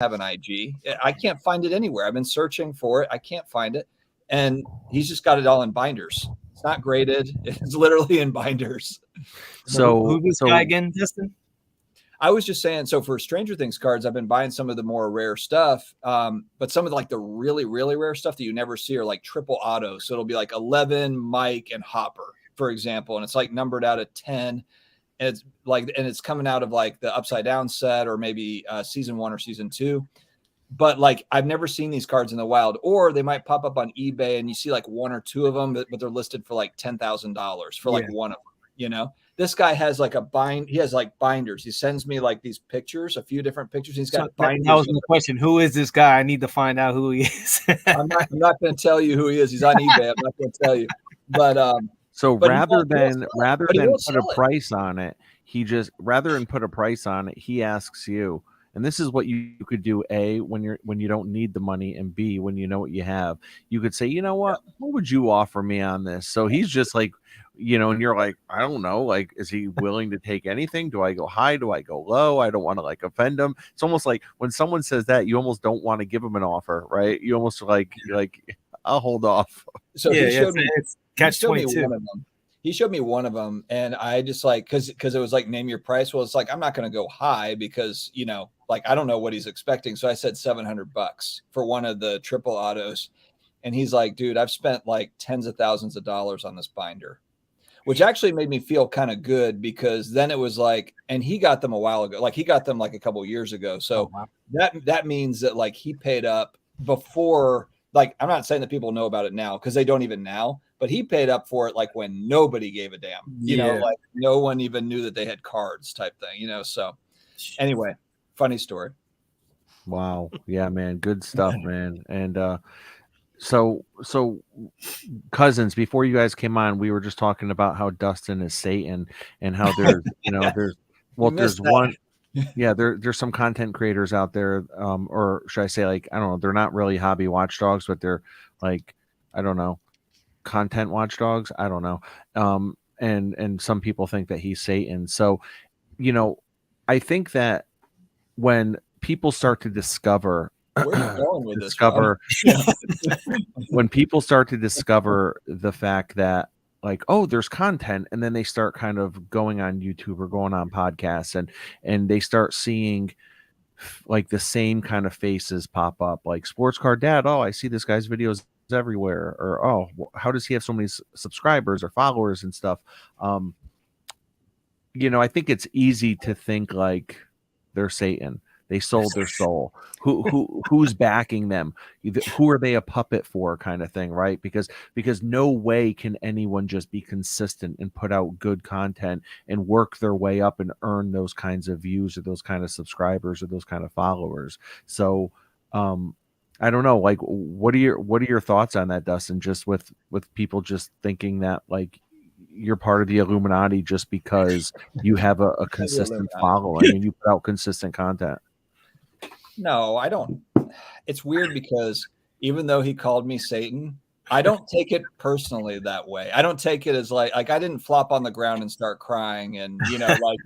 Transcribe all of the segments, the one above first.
have an IG. I can't find it anywhere. I've been searching for it. I can't find it. And he's just got it all in binders. It's not graded. It's literally in binders. So who's this guy again, Justin? I was just saying, so for Stranger Things cards, I've been buying some of the more rare stuff, but some of like the really, really rare stuff that you never see are like triple auto. So it'll be like 11, Mike, and Hopper, for example, and it's like numbered out of 10, and it's coming out of like the Upside Down set or maybe season 1 or season 2. But like I've never seen these cards in the wild, or they might pop up on eBay and you see like 1 or 2 of them, but they're listed for like $10,000 for like one of them, you know. This guy has like he has like binders. He sends me like these pictures, a few different pictures. He's got binders. That was the question. Who is this guy? I need to find out who he is. I'm not going to tell you who he is. He's on eBay. I'm not going to tell you. But rather than put a price on it, he asks you. And this is what you could do: A, when you don't need the money, and B, when you know what you have. You could say, you know what would you offer me on this? So he's just like, you know, and you're like, I don't know, like, is he willing to take anything? Do I go high? Do I go low? I don't want to like offend him. It's almost like when someone says that, you almost don't want to give him an offer, right? You almost like I'll hold off. So he showed me catch-22. He showed me one of them, and I just like because it was like name your price. Well, it's like I'm not going to go high because, you know, like I don't know what he's expecting. So I said $700 for one of the triple autos, and he's like, dude, I've spent like tens of thousands of dollars on this binder, which actually made me feel kind of good because then it was like, and he got them a while ago, like he got them like a couple of years ago. So that means that like he paid up before. Like, I'm not saying that people know about it now because they don't even now, but he paid up for it like when nobody gave a damn, you know, like no one even knew that they had cards type thing, you know. So anyway, funny story. Wow. Yeah, man. Good stuff, man. And so cousins, before you guys came on, we were just talking about how Dustin is Satan and how there's, you know, there's one. Yeah, there's some content creators out there, or should I say, like, I don't know, they're not really hobby watchdogs, but they're like, I don't know, content watchdogs. I don't know. And some people think that he's Satan. So, you know, I think that when people start to discover when people start to discover the fact that, like, oh, there's content, and then they start kind of going on YouTube or going on podcasts, and they start seeing like the same kind of faces pop up, like Sports Card Dad. Oh, I see this guy's videos everywhere. Or, oh, how does he have so many subscribers or followers and stuff? You know, I think it's easy to think like they're Satan. They sold their soul. Who's backing them? Who are they a puppet for, kind of thing, right? Because no way can anyone just be consistent and put out good content and work their way up and earn those kinds of views or those kind of subscribers or those kind of followers. So I don't know, like, what are your thoughts on that, Dustin? Just with people just thinking that like you're part of the Illuminati just because you have a consistent following and you put out consistent content. No, I don't. It's weird because even though he called me Satan, I don't take it personally that way. I don't take it as like I didn't flop on the ground and start crying. And, you know, like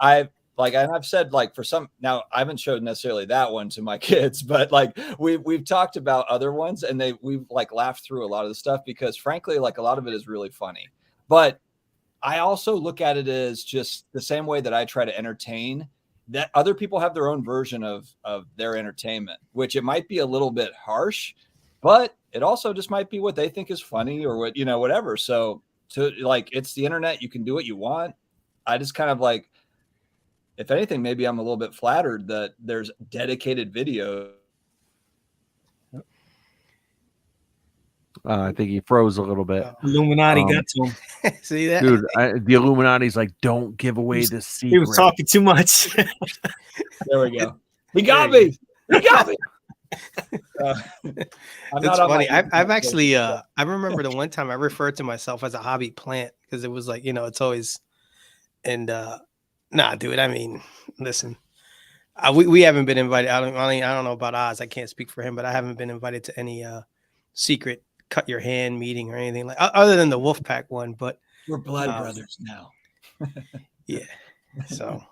I've said, like, for some, now I haven't showed necessarily that one to my kids, but like we've talked about other ones, and we've like laughed through a lot of the stuff because frankly, like a lot of it is really funny. But I also look at it as just the same way that I try to entertain, that other people have their own version of their entertainment, which it might be a little bit harsh, but it also just might be what they think is funny or what, you know, whatever. So it's the internet, you can do what you want. I just kind of like, if anything, maybe I'm a little bit flattered that there's dedicated video. I think he froze a little bit. Illuminati got to him. See that, dude? The Illuminati's like, don't give away the secret. He was talking too much. There we go. He got me. He got me. It's funny. I've actually I remember the one time I referred to myself as a hobby plant because it was like, you know, it's always, and nah, dude. I mean, listen, we haven't been invited. I don't know about Oz. I can't speak for him, but I haven't been invited to any secret cut your hand meeting or anything like other than the Wolfpack one. But we're blood brothers now. Yeah. So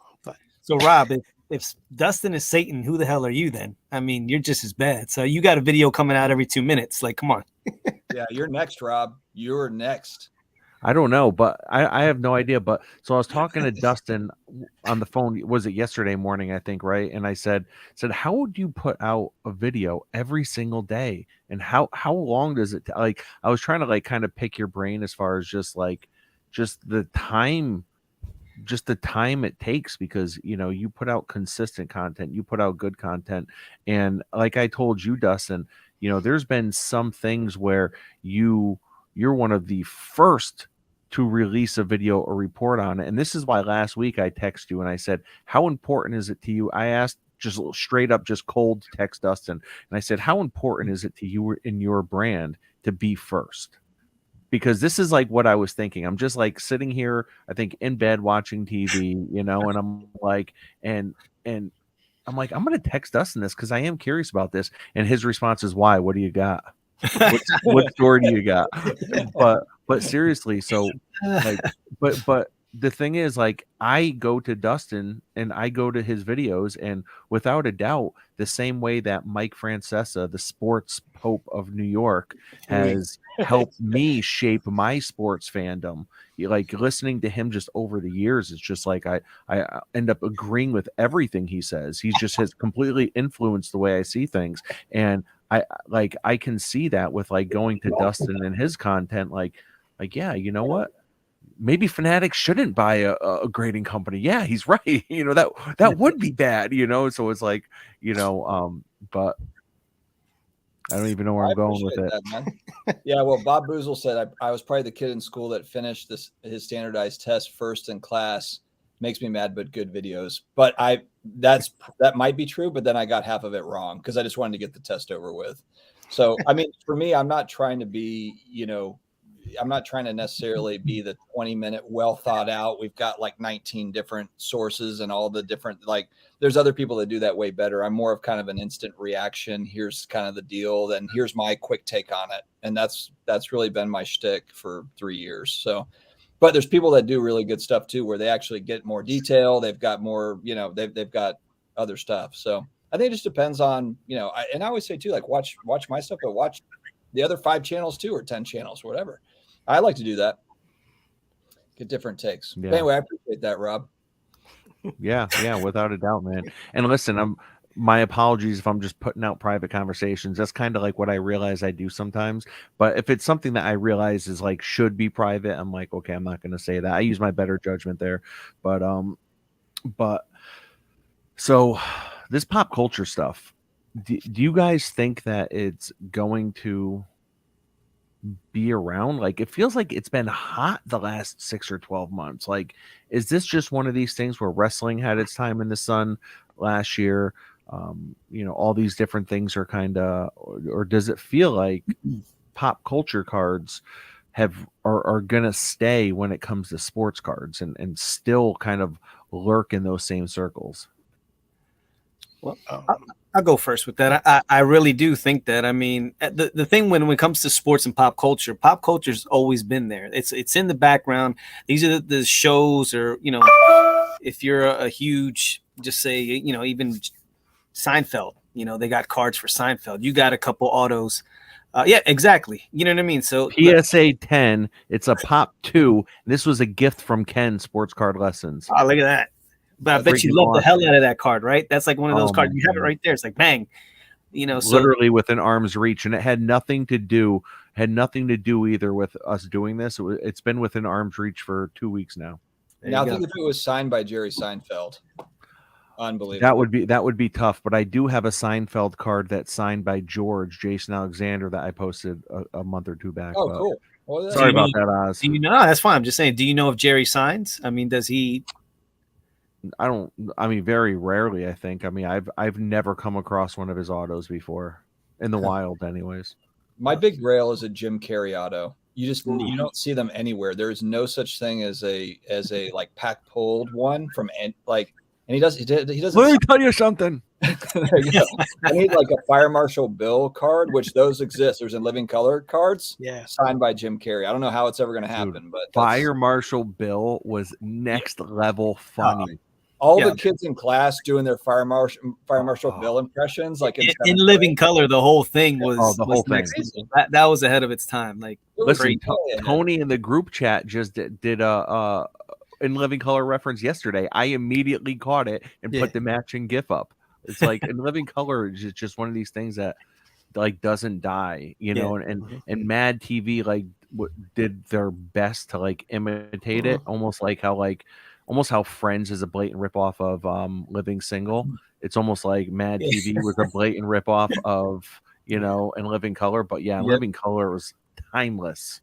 Rob, if Dustin is Satan, who the hell are you then? I mean, you're just as bad. So you got a video coming out every 2 minutes. Like, come on. Yeah, you're next, Rob. You're next. I don't know, but I have no idea. But so I was talking to Dustin on the phone. Was it yesterday morning? I think, right? And I said, how would you put out a video every single day? And how long does it like? I was trying to like kind of pick your brain as far as just the time it takes, because you put out consistent content, you put out good content, and like I told you, Dustin, there's been some things where you're one of the first to release a video or report on it. And this is why last week I texted you and I said, how important is it to you? I asked just straight up, just cold text Dustin. And I said, how important is it to you in your brand to be first? Because this is like what I was thinking. I'm just like sitting here, I think in bed watching TV, and I'm like, and I'm like, I'm going to text Dustin this because I am curious about this. And his response is, why? What do you got? What story do you got? But seriously, so like, but the thing is, like, I go to Dustin and I go to his videos, and without a doubt, the same way that Mike Francesa, the sports pope of New York, has helped me shape my sports fandom. Like, listening to him just over the years, it's just like I end up agreeing with everything he says. He just has completely influenced the way I see things. And I can see that with like going to Dustin and his content, like, yeah, you know what? Maybe Fanatics shouldn't buy a grading company. Yeah, he's right. That would be bad, So it's like, but I don't even know where I'm going with it. That, man. Yeah, well, Bob Boozle said I was probably the kid in school that finished his standardized test first in class. Makes me mad, but good videos. But that might be true, but then I got half of it wrong because I just wanted to get the test over with. So, I mean, for me, I'm not trying to be, I'm not trying to necessarily be the 20-minute well thought out. We've got like 19 different sources and all the different, like, there's other people that do that way better. I'm more of kind of an instant reaction. Here's kind of the deal. Then here's my quick take on it. And that's really been my shtick for 3 years. So, but there's people that do really good stuff too, where they actually get more detail. They've got more, they've got other stuff. So I think it just depends on, and I always say too, like, watch my stuff, but watch the other 5 channels too, or 10 channels, whatever. I like to do that. Get different takes. Yeah. But anyway, I appreciate that, Rob. Yeah, without a doubt, man. And listen, my apologies if I'm just putting out private conversations. That's kind of like what I realize I do sometimes. But if it's something that I realize is like should be private, I'm like, okay, I'm not going to say that. I use my better judgment there. But so this pop culture stuff, do you guys think that it's going to be around? Like, it feels like it's been hot the last 6 or 12 months. Like, is this just one of these things where wrestling had its time in the sun last year? All these different things are kind of, or does it feel like pop culture cards are gonna stay when it comes to sports cards and still kind of lurk in those same circles? Well, I'll go first with that. I really do think that. I mean, the thing when it comes to sports and pop culture's always been there. It's in the background. These are the shows, or if you're a huge, just say, even Seinfeld, they got cards for Seinfeld. You got a couple autos. Yeah, exactly. You know what I mean? So PSA 10, it's a Pop 2. This was a gift from Ken, Sports Card Lessons. Oh, look at that. But I bet you love the hell out of that card, right? That's like one of those cards. You have it right there. It's like, bang, so literally within arm's reach. And it had nothing to do either with us doing this. It's been within arm's reach for 2 weeks now. Now, think if it was signed by Jerry Seinfeld. Unbelievable. That would be tough, but I do have a Seinfeld card that's signed by Jason Alexander, that I posted a month or two back. Oh, cool. Well, sorry about that, Oz. No, that's fine. I'm just saying, do you know if Jerry signs? I mean, does he? Very rarely, I think. I mean, I've never come across one of his autos before in the wild, anyways. My big grail is a Jim Carrey auto. You don't see them anywhere. There is no such thing as a like pack pulled one from like. And he doesn't. Let me tell you something. I need like a Fire Marshal Bill card, which those exist. There's in living color cards, signed by Jim Carrey. I don't know how it's ever going to happen, but Fire Marshal Bill was next level funny. All Yeah. the kids in class doing their Fire Marshal Bill impressions, like In seventh living grade. color, the whole thing was Oh, the whole thing. next level. That was ahead of its time. Like, It was Listen, brilliant. Tony in the group chat just did a in living color reference yesterday. I immediately caught it and Yeah. put the matching GIF up. It's like in living color is just one of these things that like doesn't die, you know. And Mad TV like did their best to like imitate it, almost how Friends is a blatant ripoff of Living Single. It's almost like Mad TV was a blatant ripoff of, you know, in Living Color. But yeah, in Living Color was timeless.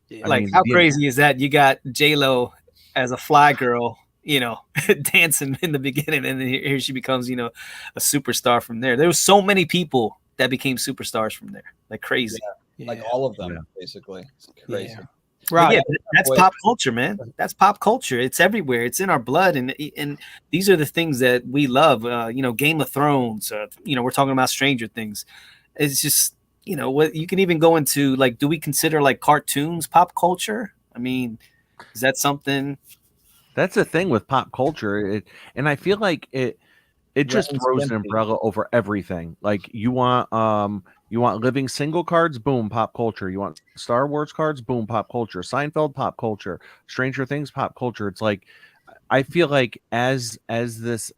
Yeah. like, how crazy is that? You got J-Lo as a fly girl, you know, dancing in the beginning, and then here she becomes, you know, a superstar from there. There were so many people that became superstars from there, like crazy. Like all of them, basically. It's crazy. Yeah. But Right. yeah, that's pop culture, man. That's pop culture. It's everywhere. It's in our blood, and these are the things that we love. You know, Game of Thrones. You know, we're talking about Stranger Things. It's just, you know, what you can even go into, like, do we consider like cartoons pop culture? I mean, is that something? That's the thing with pop culture, and I feel like it just Ren and throws an Stimpy. umbrella over everything. Like you want Living Single cards, boom, pop culture. You want Star Wars cards, boom, pop culture. Seinfeld, pop culture. Stranger Things, pop culture. It's like I feel like as this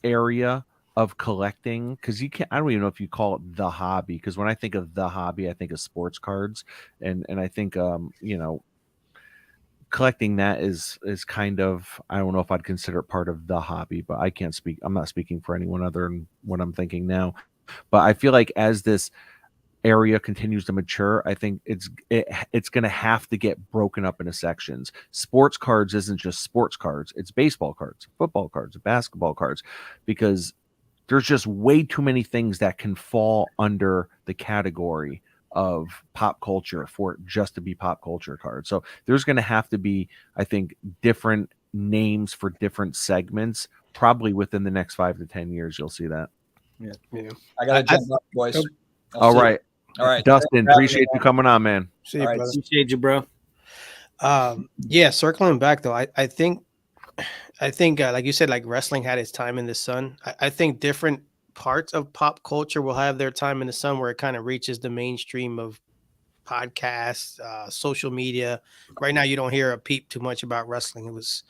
area of collecting, because I don't even know if you call it the hobby, because when I think of the hobby, I think of sports cards, and I think you know, collecting that is kind of, I don't know if I'd consider it part of the hobby, but I'm not speaking for anyone other than what I'm thinking now. But I feel like as this area continues to mature, I think it's going to have to get broken up into sections. Sports cards isn't just sports cards, it's baseball cards, football cards, basketball cards, because there's just way too many things that can fall under the category of pop culture for it just to be pop culture cards. So there's going to have to be, I think, different names for different segments. Probably within the next 5 to 10 years, you'll see that. Yeah. I gotta jump up, boys. All right, Dustin, appreciate you coming on, man. See you, All right, brother. Appreciate you, bro. Yeah, circling back though, I think like you said, like wrestling had its time in the sun. I think different parts of pop culture will have their time in the sun where it kind of reaches the mainstream of podcasts, social media. Right now, you don't hear a peep too much about wrestling. It was,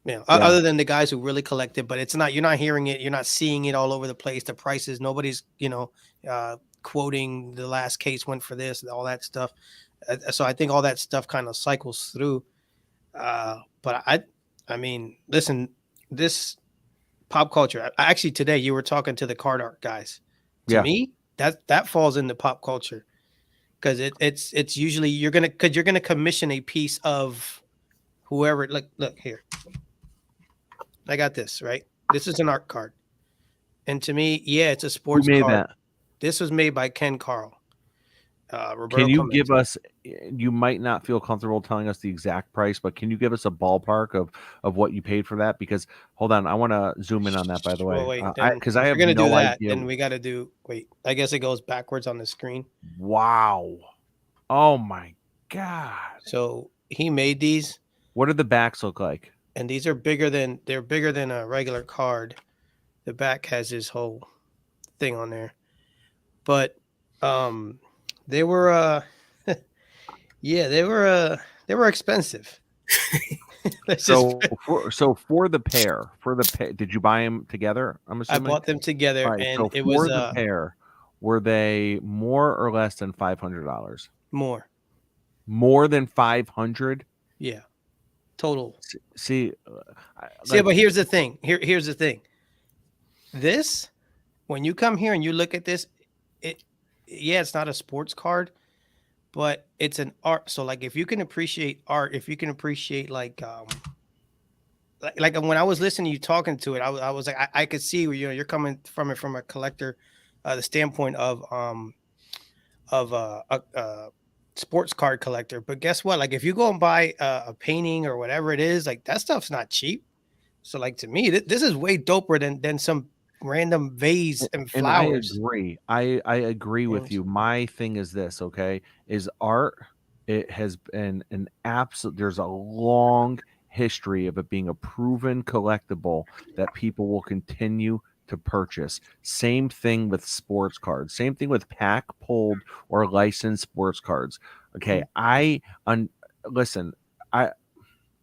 you know, other than the guys who really collect it, but it's not. You're not hearing it. You're not seeing it all over the place. The prices. Nobody's, you know, quoting the last case went for this and all that stuff. So I think all that stuff kind of cycles through. But I mean, listen, this pop culture. Actually, today you were talking to the card art guys. To me, that falls into pop culture because it's usually you're gonna commission a piece of whoever. Look here. I got this right. This is an art card, and to me, yeah, it's a sports Who made card. that? This was made by Ken Carl. Roberto Can you Clemente. give us? You might not feel comfortable telling us the exact price, but can you give us a ballpark of what you paid for that? Because hold on, I want to zoom in on that. By the way, Well, wait, because I have gonna no do that, idea. then we got to do. Wait, I guess it goes backwards on the screen. Wow! Oh my god! So he made these, What do the backs look like? and these are bigger than a regular card. The back has this whole thing on there, but they were yeah, they were expensive. So for the pair, did you buy them together? I'm I assuming bought them together, Right, and so it for was the pair. Were they more or less than $500? more. More than 500? Yeah, total. See, But here's the thing. Here's the thing. This, when you come here and you look at this, it's not a sports card, but it's an art. So like, if you can appreciate art, if you can appreciate like when I was listening to you talking to it, I was like, I could see where you're coming from it from a collector, the standpoint of a sports card collector. But guess what? Like, if you go and buy a painting or whatever it is, like that stuff's not cheap. So like, to me, this is way doper than some random vase and flowers. And I agree with you. My thing is this, okay, is art. It has been an absolute, there's a long history of it being a proven collectible that people will continue to purchase. Same thing with sports cards. Same thing with pack pulled or licensed sports cards. Okay, listen, I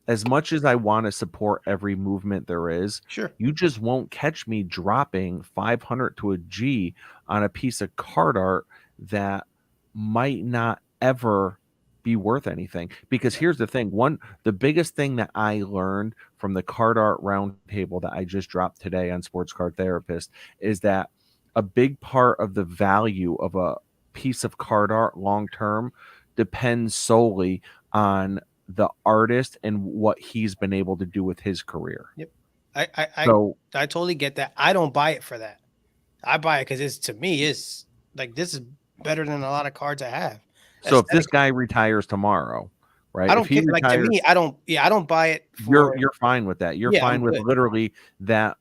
as much as I want to support every movement there is, Sure. you just won't catch me dropping 500 to a G on a piece of card art that might not ever be worth anything. Because here's the thing, the biggest thing that I learned from the card art roundtable that I just dropped today on Sports Card Therapist is that a big part of the value of a piece of card art long term depends solely on the artist and what he's been able to do with his career. Yep. I totally get that. I don't buy it for that. I buy it because to me, it's like, this is better than a lot of cards I have. So if this guy retires tomorrow, right? I don't care. Like, to me, I don't buy it. You're fine with that. You're fine with good. literally that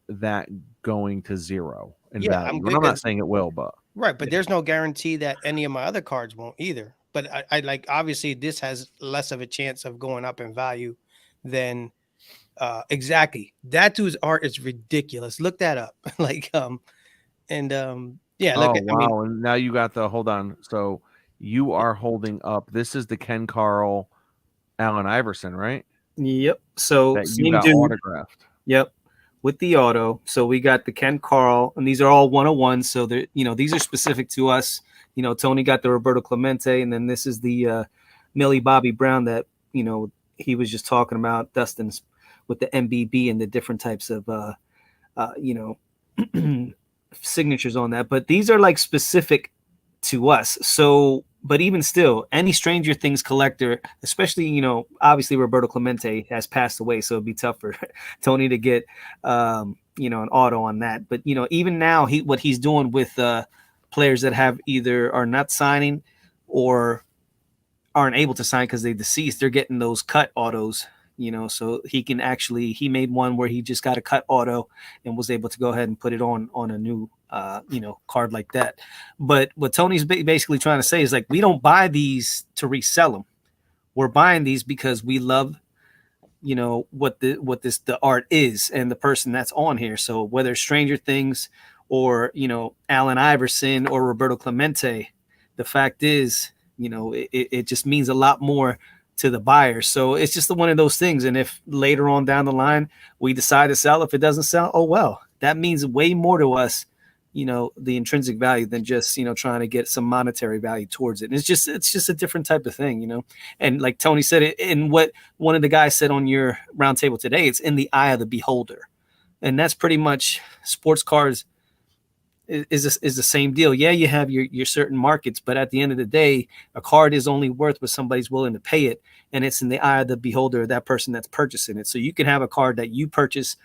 going to zero in value. I'm not saying it will, but right. But there's no guarantee that any of my other cards won't either. But I like, obviously this has less of a chance of going up in value than exactly. That dude's art is ridiculous. Look that up. Like yeah. Look, wow. And now you got hold on. So you are holding up. This is the Ken Carl, Allen Iverson, right? Yep. So that you got autographed. Yep. With the auto. So we got the Ken Carl, and these are all 101. So they're, these are specific to us. Tony got the Roberto Clemente, and then this is the Millie Bobby Brown that, he was just talking about, Dustin's with the MBB and the different types of, signatures on that. But these are like specific to us. So, but even still, any Stranger Things collector, especially, obviously Roberto Clemente has passed away, so it'd be tough for Tony to get, an auto on that. But, even now, what he's doing with players that either are not signing or aren't able to sign because they deceased, they're getting those cut autos, so he made one where he just got a cut auto and was able to go ahead and put it on a new, card like that. But what Tony's basically trying to say is, like, we don't buy these to resell them. We're buying these because we love, what the art is and the person that's on here. So whether Stranger Things or, Allen Iverson or Roberto Clemente, the fact is, it just means a lot more to the buyer. So it's just one of those things. And if later on down the line we decide to sell, if it doesn't sell, oh well, that means way more to us, the intrinsic value than just, trying to get some monetary value towards it. And it's just a different type of thing, And like Tony said, in what one of the guys said on your roundtable today, it's in the eye of the beholder. And that's pretty much sports cards is the same deal. Yeah, you have your certain markets, but at the end of the day, a card is only worth what somebody's willing to pay it, and it's in the eye of the beholder, that person that's purchasing it. So you can have a card that you purchase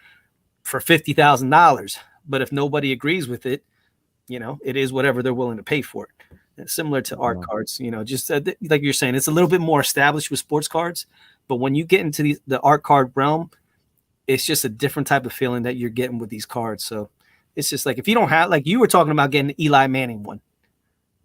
for $50,000, but if nobody agrees with it, it is whatever they're willing to pay for it. It's similar to art cards, just like you're saying, it's a little bit more established with sports cards, but when you get into the art card realm, it's just a different type of feeling that you're getting with these cards. So it's just like, if you don't have, like you were talking about getting an Eli Manning one,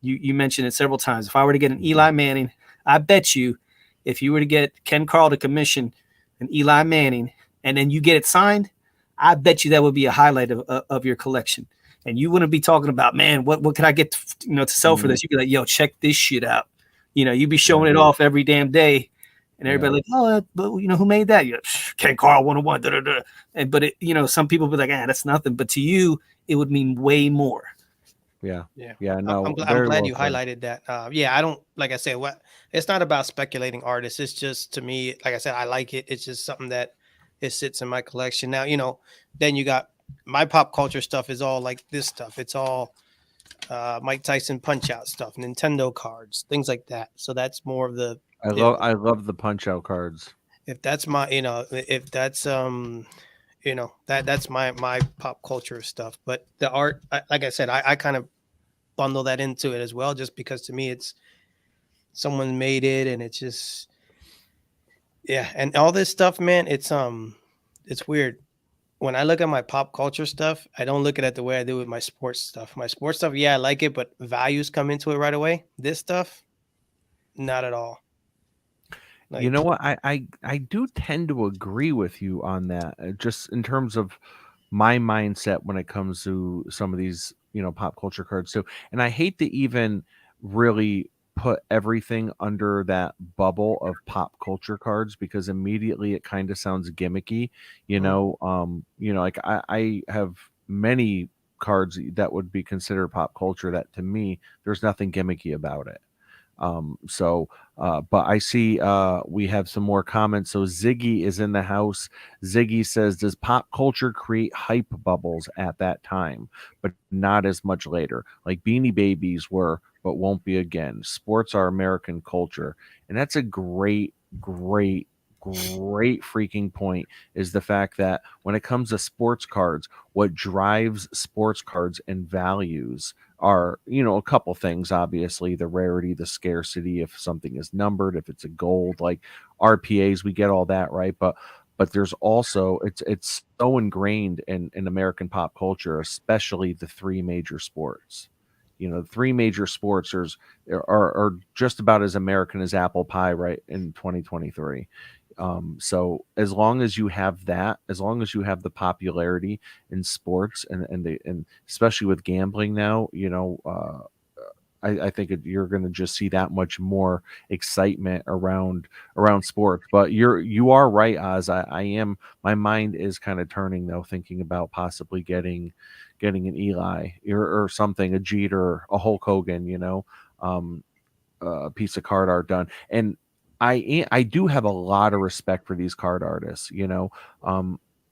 you mentioned it several times. If I were to get an Eli Manning, I bet you if you were to get Ken Carl to commission an Eli Manning and then you get it signed, I bet you that would be a highlight of your collection. And you wouldn't be talking about, man, what can I get to sell for this? You'd be like, yo, check this shit out. You'd be showing it off every damn day. And everybody like, oh, but who made that? Ken Carl 101. Da, da, da. And but it, some people be like, that's nothing. But to you, it would mean way more. Yeah. No, I'm glad you highlighted that. I don't, like I said, it's not about speculating artists. It's just, to me, like I said, I like it. It's just something that it sits in my collection. Now, then you got my pop culture stuff is all like this stuff. It's all Mike Tyson Punch Out stuff, Nintendo cards, things like that. So that's more of the. I love the Punch Out cards. If that's my, if that's that's my pop culture stuff. But the art, like I said, I kind of bundle that into it as well, just because to me it's someone made it, and it's just and all this stuff, man. It's weird. When I look at my pop culture stuff, I don't look at it the way I do with my sports stuff. My sports stuff, I like it, but values come into it right away. This stuff, not at all. You know what? I do tend to agree with you on that. Just in terms of my mindset when it comes to some of these, pop culture cards too. And I hate to even really put everything under that bubble of pop culture cards because immediately it kind of sounds gimmicky, like I have many cards that would be considered pop culture that to me there's nothing gimmicky about it. But I see we have some more comments. So Ziggy is in the house. Ziggy says, does pop culture create hype bubbles at that time, but not as much later? Like Beanie Babies were, but won't be again. Sports are American culture. And that's a great freaking point, is the fact that when it comes to sports cards, what drives sports cards and values are, a couple things. Obviously the rarity, the scarcity, if something is numbered, if it's a gold, like RPAs, we get all that, right? But there's also, it's so ingrained in American pop culture, especially the three major sports. The three major sports are just about as American as apple pie right in 2023. So as long as you have that, as long as you have the popularity in sports and especially with gambling now, I think you're going to just see that much more excitement around sports. But you are right, Oz. I am. My mind is kind of turning though, thinking about possibly getting an Eli or something, a Jeter, a Hulk Hogan, a piece of card art done. And I do have a lot of respect for these card artists,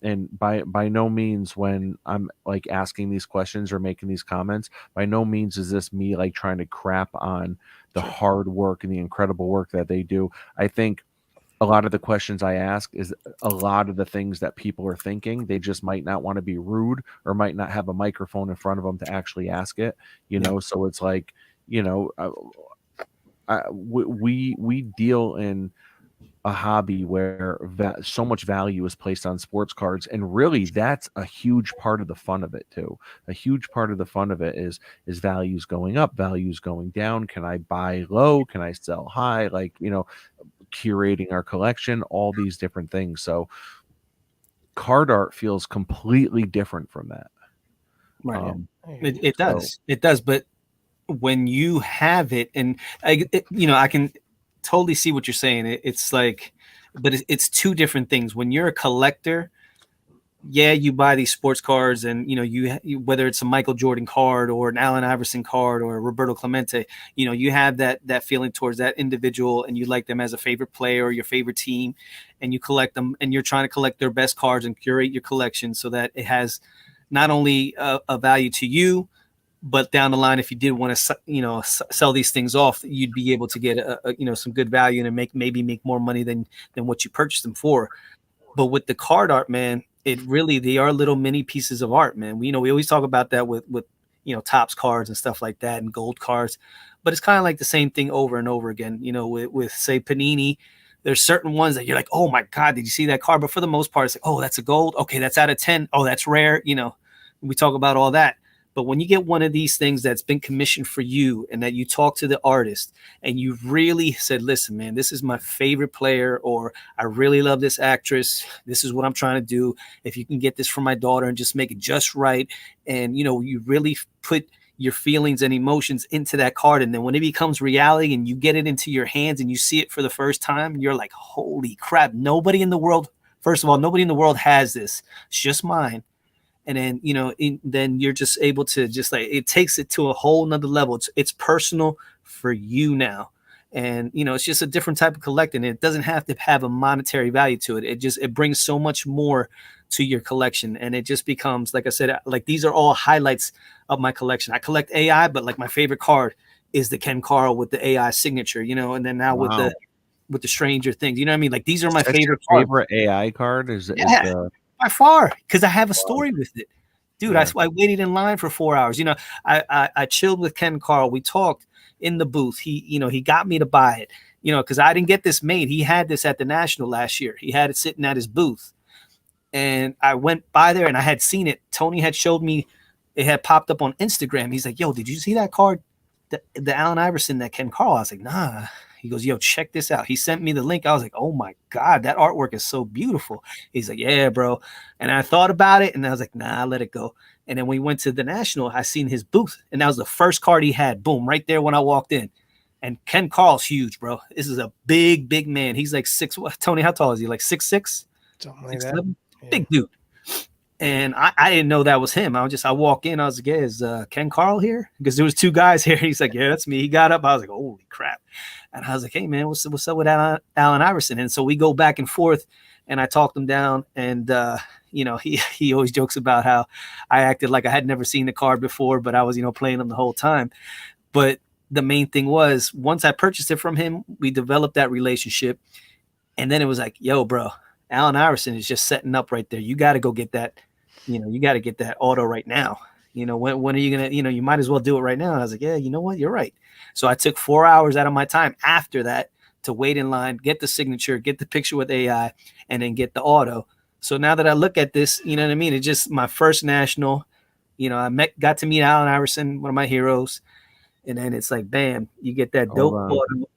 and by no means when I'm like asking these questions or making these comments, by no means is this me like trying to crap on the hard work and the incredible work that they do. I think a lot of the questions I ask is a lot of the things that people are thinking. They just might not want to be rude or might not have a microphone in front of them to actually ask it, so it's like, we deal in a hobby where so much value is placed on sports cards, and really that's a huge part of the fun of it too. A huge part of the fun of it is values going up, values going down. Can I buy low? Can I sell high? Like, curating our collection, all these different things. So card art feels completely different from that. Right. It does. But when you have it, and I can totally see what you're saying. It's like, but it's two different things. When you're a collector, yeah, you buy these sports cards, and you whether it's a Michael Jordan card or an Allen Iverson card or a Roberto Clemente, you have that feeling towards that individual, and you like them as a favorite player or your favorite team, and you collect them, and you're trying to collect their best cards and curate your collection so that it has not only a value to you, but down the line, if you did want to, sell these things off, you'd be able to get some good value and maybe make more money than what you purchased them for. But with the card art, man, they are little mini pieces of art, man. We always talk about that with Topps cards and stuff like that and gold cards, but it's kind of like the same thing over and over again. With say Panini, there's certain ones that you're like, oh my God, did you see that card? But for the most part, it's like, oh, that's a gold. Okay, that's out of 10. Oh, that's rare. We talk about all that. But when you get one of these things that's been commissioned for you and that you talk to the artist and you really said, listen, man, this is my favorite player, or I really love this actress. This is what I'm trying to do. If you can get this for my daughter and just make it just right. And, you really put your feelings and emotions into that card. And then when it becomes reality and you get it into your hands and you see it for the first time, you're like, holy crap, nobody in the world has this. It's just mine. And then, then you're just able to just like, it takes it to a whole nother level. It's personal for you now. And, it's just a different type of collecting. It doesn't have to have a monetary value to it. It brings so much more to your collection. And it just becomes, like I said, like these are all highlights of my collection. I collect AI, but like my favorite card is the Ken Carl with the AI signature, and then now with the Stranger Things, you know what I mean? Like these are my favorite AI card is by far, because I have a story with it, dude. Yeah. I waited in line for 4 hours. I chilled with Ken Carl. We talked in the booth. He got me to buy it, because I didn't get this made. He had this at the National last year. He had it sitting at his booth, and I went by there and I had seen it. Tony had showed me it had popped up on Instagram. He's like, "Yo, did you see that card, the Allen Iverson that Ken Carl?" I was like, "Nah." He goes, yo, check this out. He sent me the link. I was like, oh my God, that artwork is so beautiful. He's like, yeah, bro. And I thought about it and I was like, nah, let it go. And then we went to the National. I seen his booth and that was the first card he had. Boom, right there when I walked in. And Ken Carl's huge, bro. This is a big, big man. He's like 6. Tony, how tall is he? Like 6'6"? Something like that. Yeah. Big dude. And I didn't know that was him. I walk in. I was like, yeah, is Ken Carl here? Because there was 2 guys here. He's like, yeah, that's me. He got up. I was like, holy crap. And I was like, hey, man, what's up with Allen Iverson? And so we go back and forth. And I talked him down. And, he always jokes about how I acted like I had never seen the card before, but I was, playing him the whole time. But the main thing was once I purchased it from him, we developed that relationship. And then it was like, yo, bro, Allen Iverson is just setting up right there. You got to go get that. You got to get that auto right now. When are you going to, you might as well do it right now. And I was like, yeah, you know what? You're right. So I took 4 hours out of my time after that to wait in line, get the signature, get the picture with AI, and then get the auto. So now that I look at this, you know what I mean? It's just my first National. I got to meet Allen Iverson, one of my heroes. And then it's like, bam, you get that dope auto.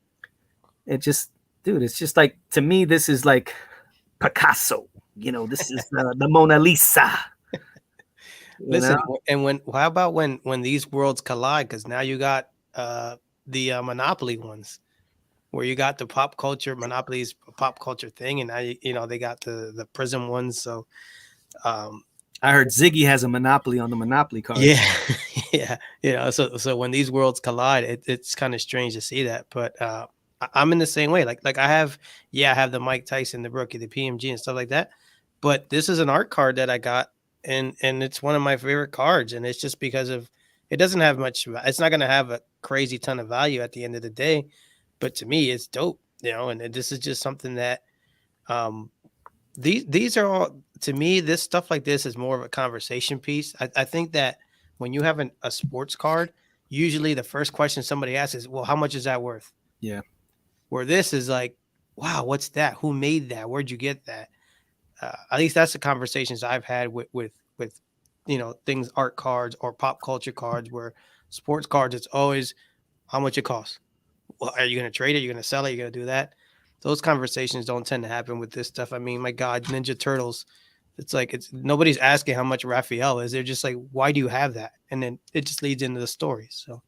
It just, dude, it's just like, to me, this is like Picasso. This is the Mona Lisa. Listen, and how about when these worlds collide? Because now you got the Monopoly ones, where you got the pop culture Monopoly's pop culture thing, and now they got the Prism ones. So I heard Ziggy has a monopoly on the Monopoly card. Yeah, yeah. So when these worlds collide, it's kind of strange to see that, but I'm in the same way. Like I have the Mike Tyson, the rookie, the PMG, and stuff like that. But this is an art card that I got. And it's one of my favorite cards, and it's just because of it doesn't have much. It's not going to have a crazy ton of value at the end of the day, but to me, it's dope, And this is just something that, these are all, to me, this stuff like this is more of a conversation piece. I think that when you have a sports card, usually the first question somebody asks is, "Well, how much is that worth?" Yeah. Where this is like, "Wow, what's that? Who made that? Where'd you get that?" At least that's the conversations I've had with things, art cards or pop culture cards. Where sports cards, it's always how much it costs. Well, are you going to trade it? Are you going to sell it? You're going to do that. Those conversations don't tend to happen with this stuff. I mean, my God, Ninja Turtles. It's like nobody's asking how much Raphael is. They're just like, why do you have that? And then it just leads into the story. So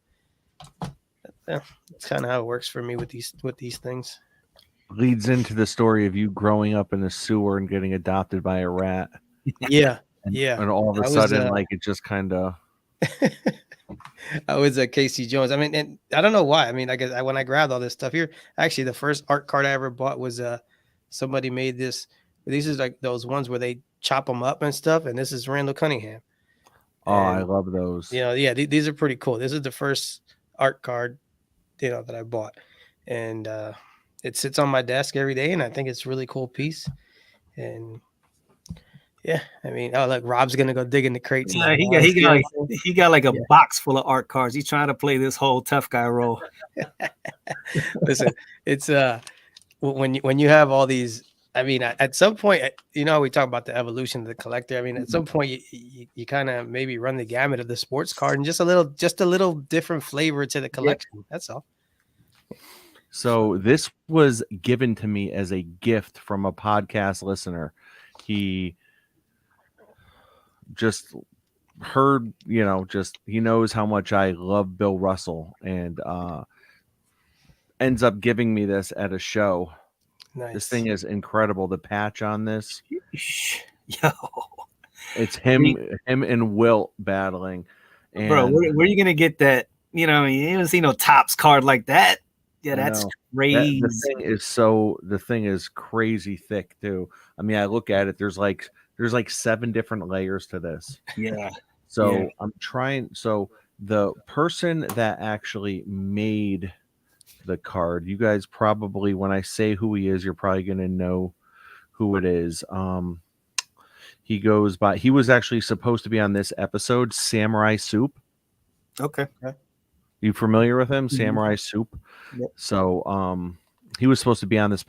yeah, that's kind of how it works for me with these things. Leads into the story of you growing up in the sewer and getting adopted by a rat. Yeah. And all of a sudden, it just kind of. I was at Casey Jones. I mean, and I don't know why. I mean, I guess when I grabbed all this stuff here, actually, the first art card I ever bought was somebody made this. These is like those ones where they chop them up and stuff. And this is Randall Cunningham. Oh, I love those. These are pretty cool. This is the first art card, that I bought, and it sits on my desk every day, and I think it's a really cool piece. And yeah, I mean, look, Rob's gonna go dig in the crates. Yeah, he got like a box full of art cards. He's trying to play this whole tough guy role. Listen, it's when you have all these. I mean, at some point, we talk about the evolution of the collector. I mean, at some point, you kind of maybe run the gamut of the sports card and just a little different flavor to the collection. Yeah. That's all. So this was given to me as a gift from a podcast listener. He just heard, he knows how much I love Bill Russell, and ends up giving me this at a show. Nice. This thing is incredible. The patch on this, yo, it's him and Wilt battling. And bro, where are you gonna get that? You don't see no Topps card like that. Yeah, that's crazy. The thing is crazy thick too. I mean, I look at it. There's like 7 different layers to this. Yeah. So I'm trying. So the person that actually made the card, you guys probably, when I say who he is, you're probably going to know who it is. He was actually supposed to be on this episode, Samurai Soup. Okay. You familiar with him? Mm-hmm. Samurai Soup. Yep. So he was supposed to be on this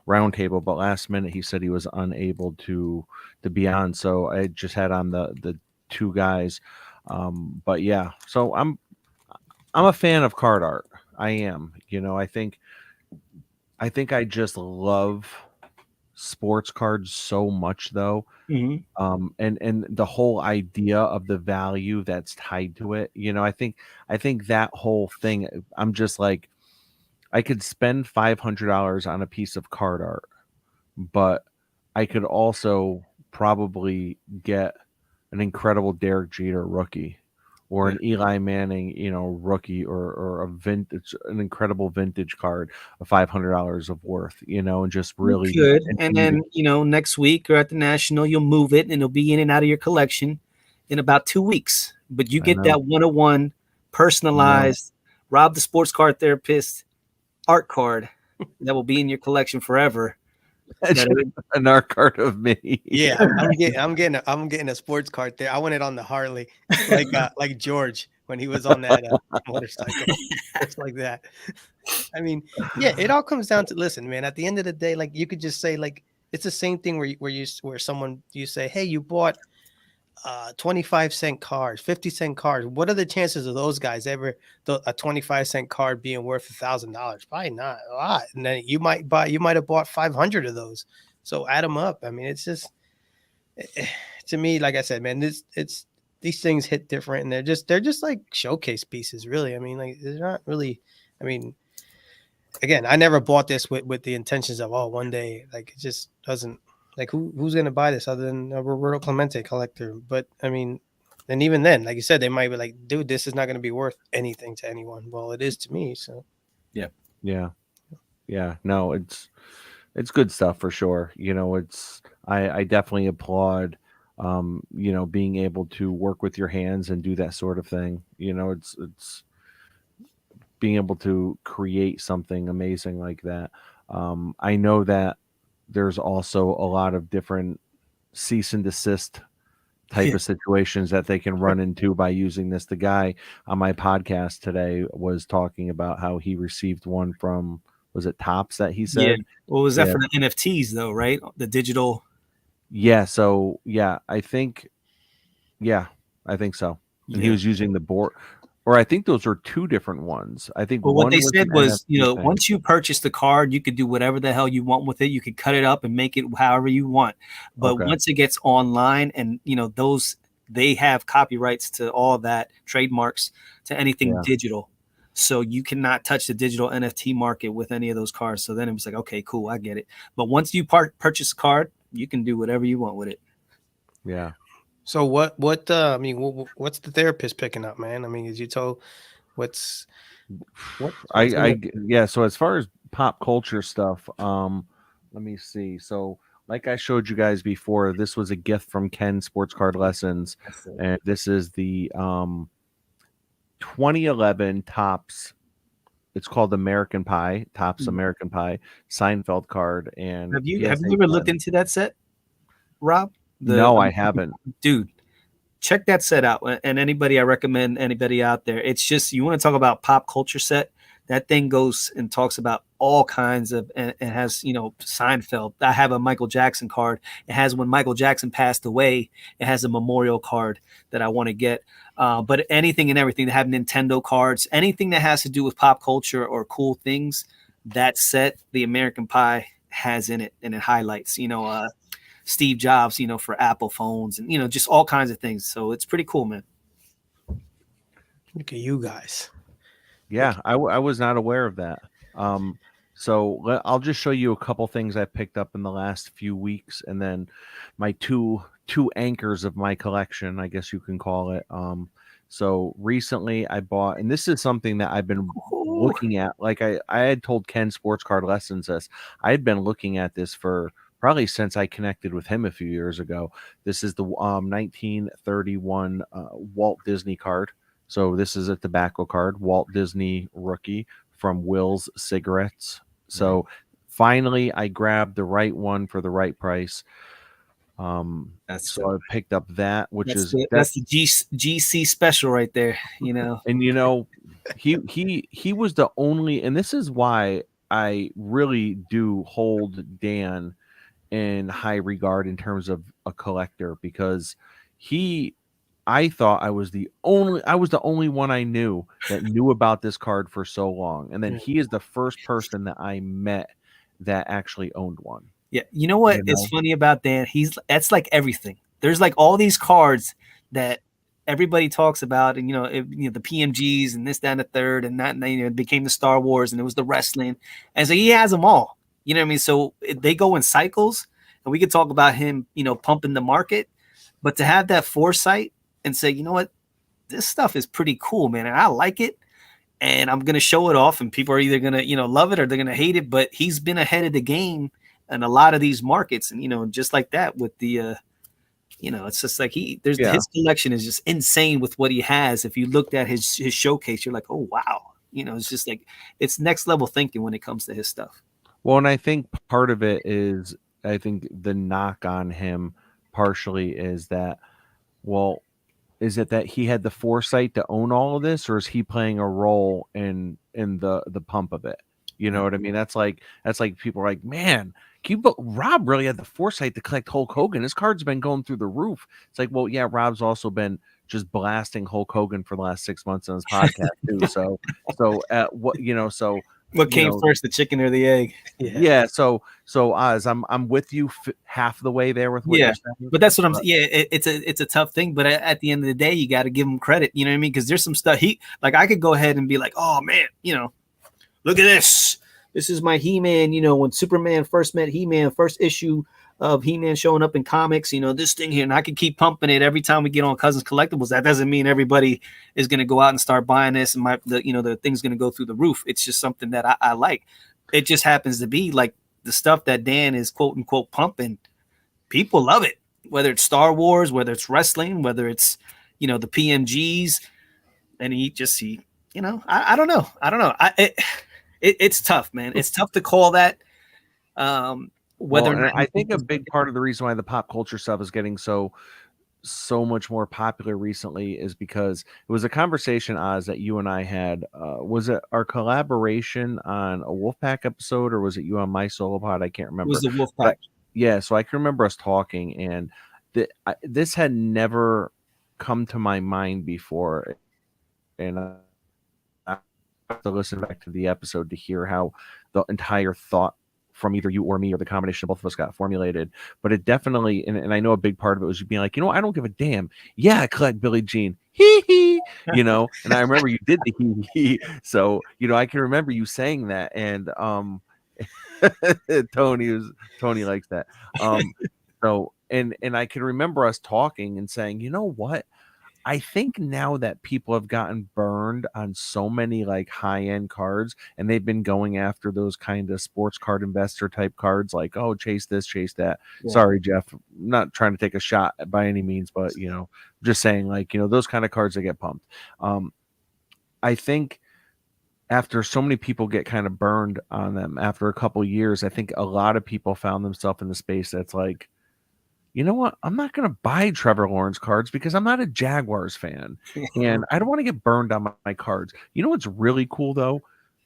round table, but last minute he said he was unable to be on. So I just had on the 2 guys. But yeah, so I'm a fan of card art. I am. I think I think I just love sports cards so much, though. And the whole idea of the value that's tied to it. I think that whole thing. I'm just like, I could spend $500 on a piece of card art, but I could also probably get an incredible Derek Jeter rookie or an Eli Manning, rookie or an incredible vintage card of $500 of worth, and just really good. And then, next week or at the National, you'll move it and it'll be in and out of your collection in about 2 weeks. But you get that 101 personalized Rob the Sports Card Therapist art card that will be in your collection forever. An art card of me. Yeah, I'm getting a sports card there. I want it on the Harley, like George when he was on that motorcycle. It's like that. I mean, yeah, it all comes down to, listen, man. At the end of the day, like, you could just say, like, it's the same thing where someone, you say, hey, you bought 25-cent cars, 50-cent cars. What are the chances of those guys ever a 25-cent card being worth $1,000? Probably not a lot. And then you might have bought 500 of those. So add them up. I mean, it's just, to me, like I said, man, these things hit different, and they're just like showcase pieces, really. I mean, like, they're not really. I mean, again, I never bought this with the intentions of, one day, like, it just doesn't. Like, who's going to buy this other than a Roberto Clemente collector? But, I mean, and even then, like you said, they might be like, dude, this is not going to be worth anything to anyone. Well, it is to me, so. Yeah. No, it's good stuff for sure. I definitely applaud, being able to work with your hands and do that sort of thing. It's being able to create something amazing like that. I know that there's also a lot of different cease and desist type of situations that they can run into by using this. The guy on my podcast today was talking about how he received one from, was it Topps that he said? Yeah. Well, was that for the NFTs though, right? The digital. Yeah. So I think so. And he was using the board. Or I think those were two different ones. I think what they said was, once you purchase the card, you could do whatever the hell you want with it. You could cut it up and make it however you want. But once it gets online, and they have copyrights to all that, trademarks to anything digital. So you cannot touch the digital NFT market with any of those cards. So then it was like, okay, cool, I get it. But once you purchase a card, you can do whatever you want with it. Yeah. So what's the therapist picking up, man? I mean, as you told, so as far as pop culture stuff, let me see. So like I showed you guys before, this was a gift from Ken Sports Card Lessons, and this is the 2011 Topps. It's called American Pie, Topps American Pie Seinfeld card. And have you ever looked into that set, Rob? No, I haven't. Dude, check that set out. And I recommend anybody out there. It's just, you want to talk about pop culture set. That thing goes and talks about all kinds of, and it has, Seinfeld. I have a Michael Jackson card. It has when Michael Jackson passed away. It has a memorial card that I want to get. But anything and everything that have Nintendo cards, anything that has to do with pop culture or cool things, that set, the American Pie, has in it, and it highlights, Steve Jobs, for Apple phones, and, just all kinds of things. So it's pretty cool, man. Look at you guys. Yeah, I was not aware of that. So I'll just show you a couple things I picked up in the last few weeks, and then my two anchors of my collection, I guess you can call it. So recently I bought, and this is something that I've been looking at. Like I had told Ken Sports Card Lessons this. I had been looking at this for probably since I connected with him a few years ago. This is the 1931 Walt Disney card. So this is a tobacco card, Walt Disney rookie from Will's Cigarettes. So finally I grabbed the right one for the right price. So I picked up that, that's the GC special right there, And he was the only, and this is why I really do hold Dan in high regard in terms of a collector, because I thought I was the only one I knew that knew about this card for so long. And then he is the first person that I met that actually owned one. Yeah, you know what is funny about Dan? That's like everything. There's like all these cards that everybody talks about, and the PMGs and this, that, and the third, and that, and it became the Star Wars, and it was the wrestling, and so he has them all. You know what I mean? So they go in cycles, and we could talk about him, pumping the market, but to have that foresight and say, you know what, this stuff is pretty cool, man, and I like it, and I'm gonna show it off, and people are either gonna love it or they're gonna hate it. But he's been ahead of the game in a lot of these markets, and just like that with the it's just like his collection is just insane with what he has. If you looked at his showcase, you're like, oh wow, it's just like it's next level thinking when it comes to his stuff. Well, and I think part of it is, I think the knock on him partially is that, well, is it that he had the foresight to own all of this, or is he playing a role in the pump of it? You know what I mean? That's like people are like, man, Rob really had the foresight to collect Hulk Hogan. His card's been going through the roof. It's like, well, yeah, Rob's also been just blasting Hulk Hogan for the last 6 months on his podcast too. So What came first, the chicken or the egg? Yeah. So Oz, I'm with you half the way there with what you're saying. But that's what I'm saying. Yeah, it's a tough thing, but at the end of the day, you got to give him credit. You know what I mean? Because there's some stuff I could go ahead and be like, oh man, look at this. This is my He-Man, when Superman first met He-Man, first issue of He-Man showing up in comics, this thing here. And I can keep pumping it every time we get on Cousins Collectibles. That doesn't mean everybody is going to go out and start buying this and the thing's going to go through the roof. It's just something that I like. It just happens to be like the stuff that Dan is quote unquote pumping. People love it, whether it's Star Wars, whether it's wrestling, whether it's, the PMGs. And I don't know. It's tough, man. It's tough to call that. I think a big part of the reason why the pop culture stuff is getting so much more popular recently is because it was a conversation, Oz, that you and I had. Was it our collaboration on a Wolfpack episode, or was it you on my solo pod? I can't remember. It was the Wolfpack. Yeah, so I can remember us talking, and this had never come to my mind before, and I have to listen back to the episode to hear how the entire thought from either you or me or the combination of both of us got formulated. But it definitely, and I know a big part of it was you being like, I don't give a damn. Yeah, I collect Billie Jean. Hee hee. And I remember you did the hee hee. So, I can remember you saying that. And Tony likes that. So and I can remember us talking and saying, you know what? I think now that people have gotten burned on so many like high-end cards, and they've been going after those kind of sports card investor type cards, like, oh, chase this, chase that. Yeah. Sorry, Jeff, I'm not trying to take a shot by any means, but just saying, like, those kind of cards that get pumped. I think after so many people get kind of burned on them after a couple years, I think a lot of people found themselves in the space that's like, you know what? I'm not going to buy Trevor Lawrence cards because I'm not a Jaguars fan, and I don't want to get burned on my cards. You know what's really cool though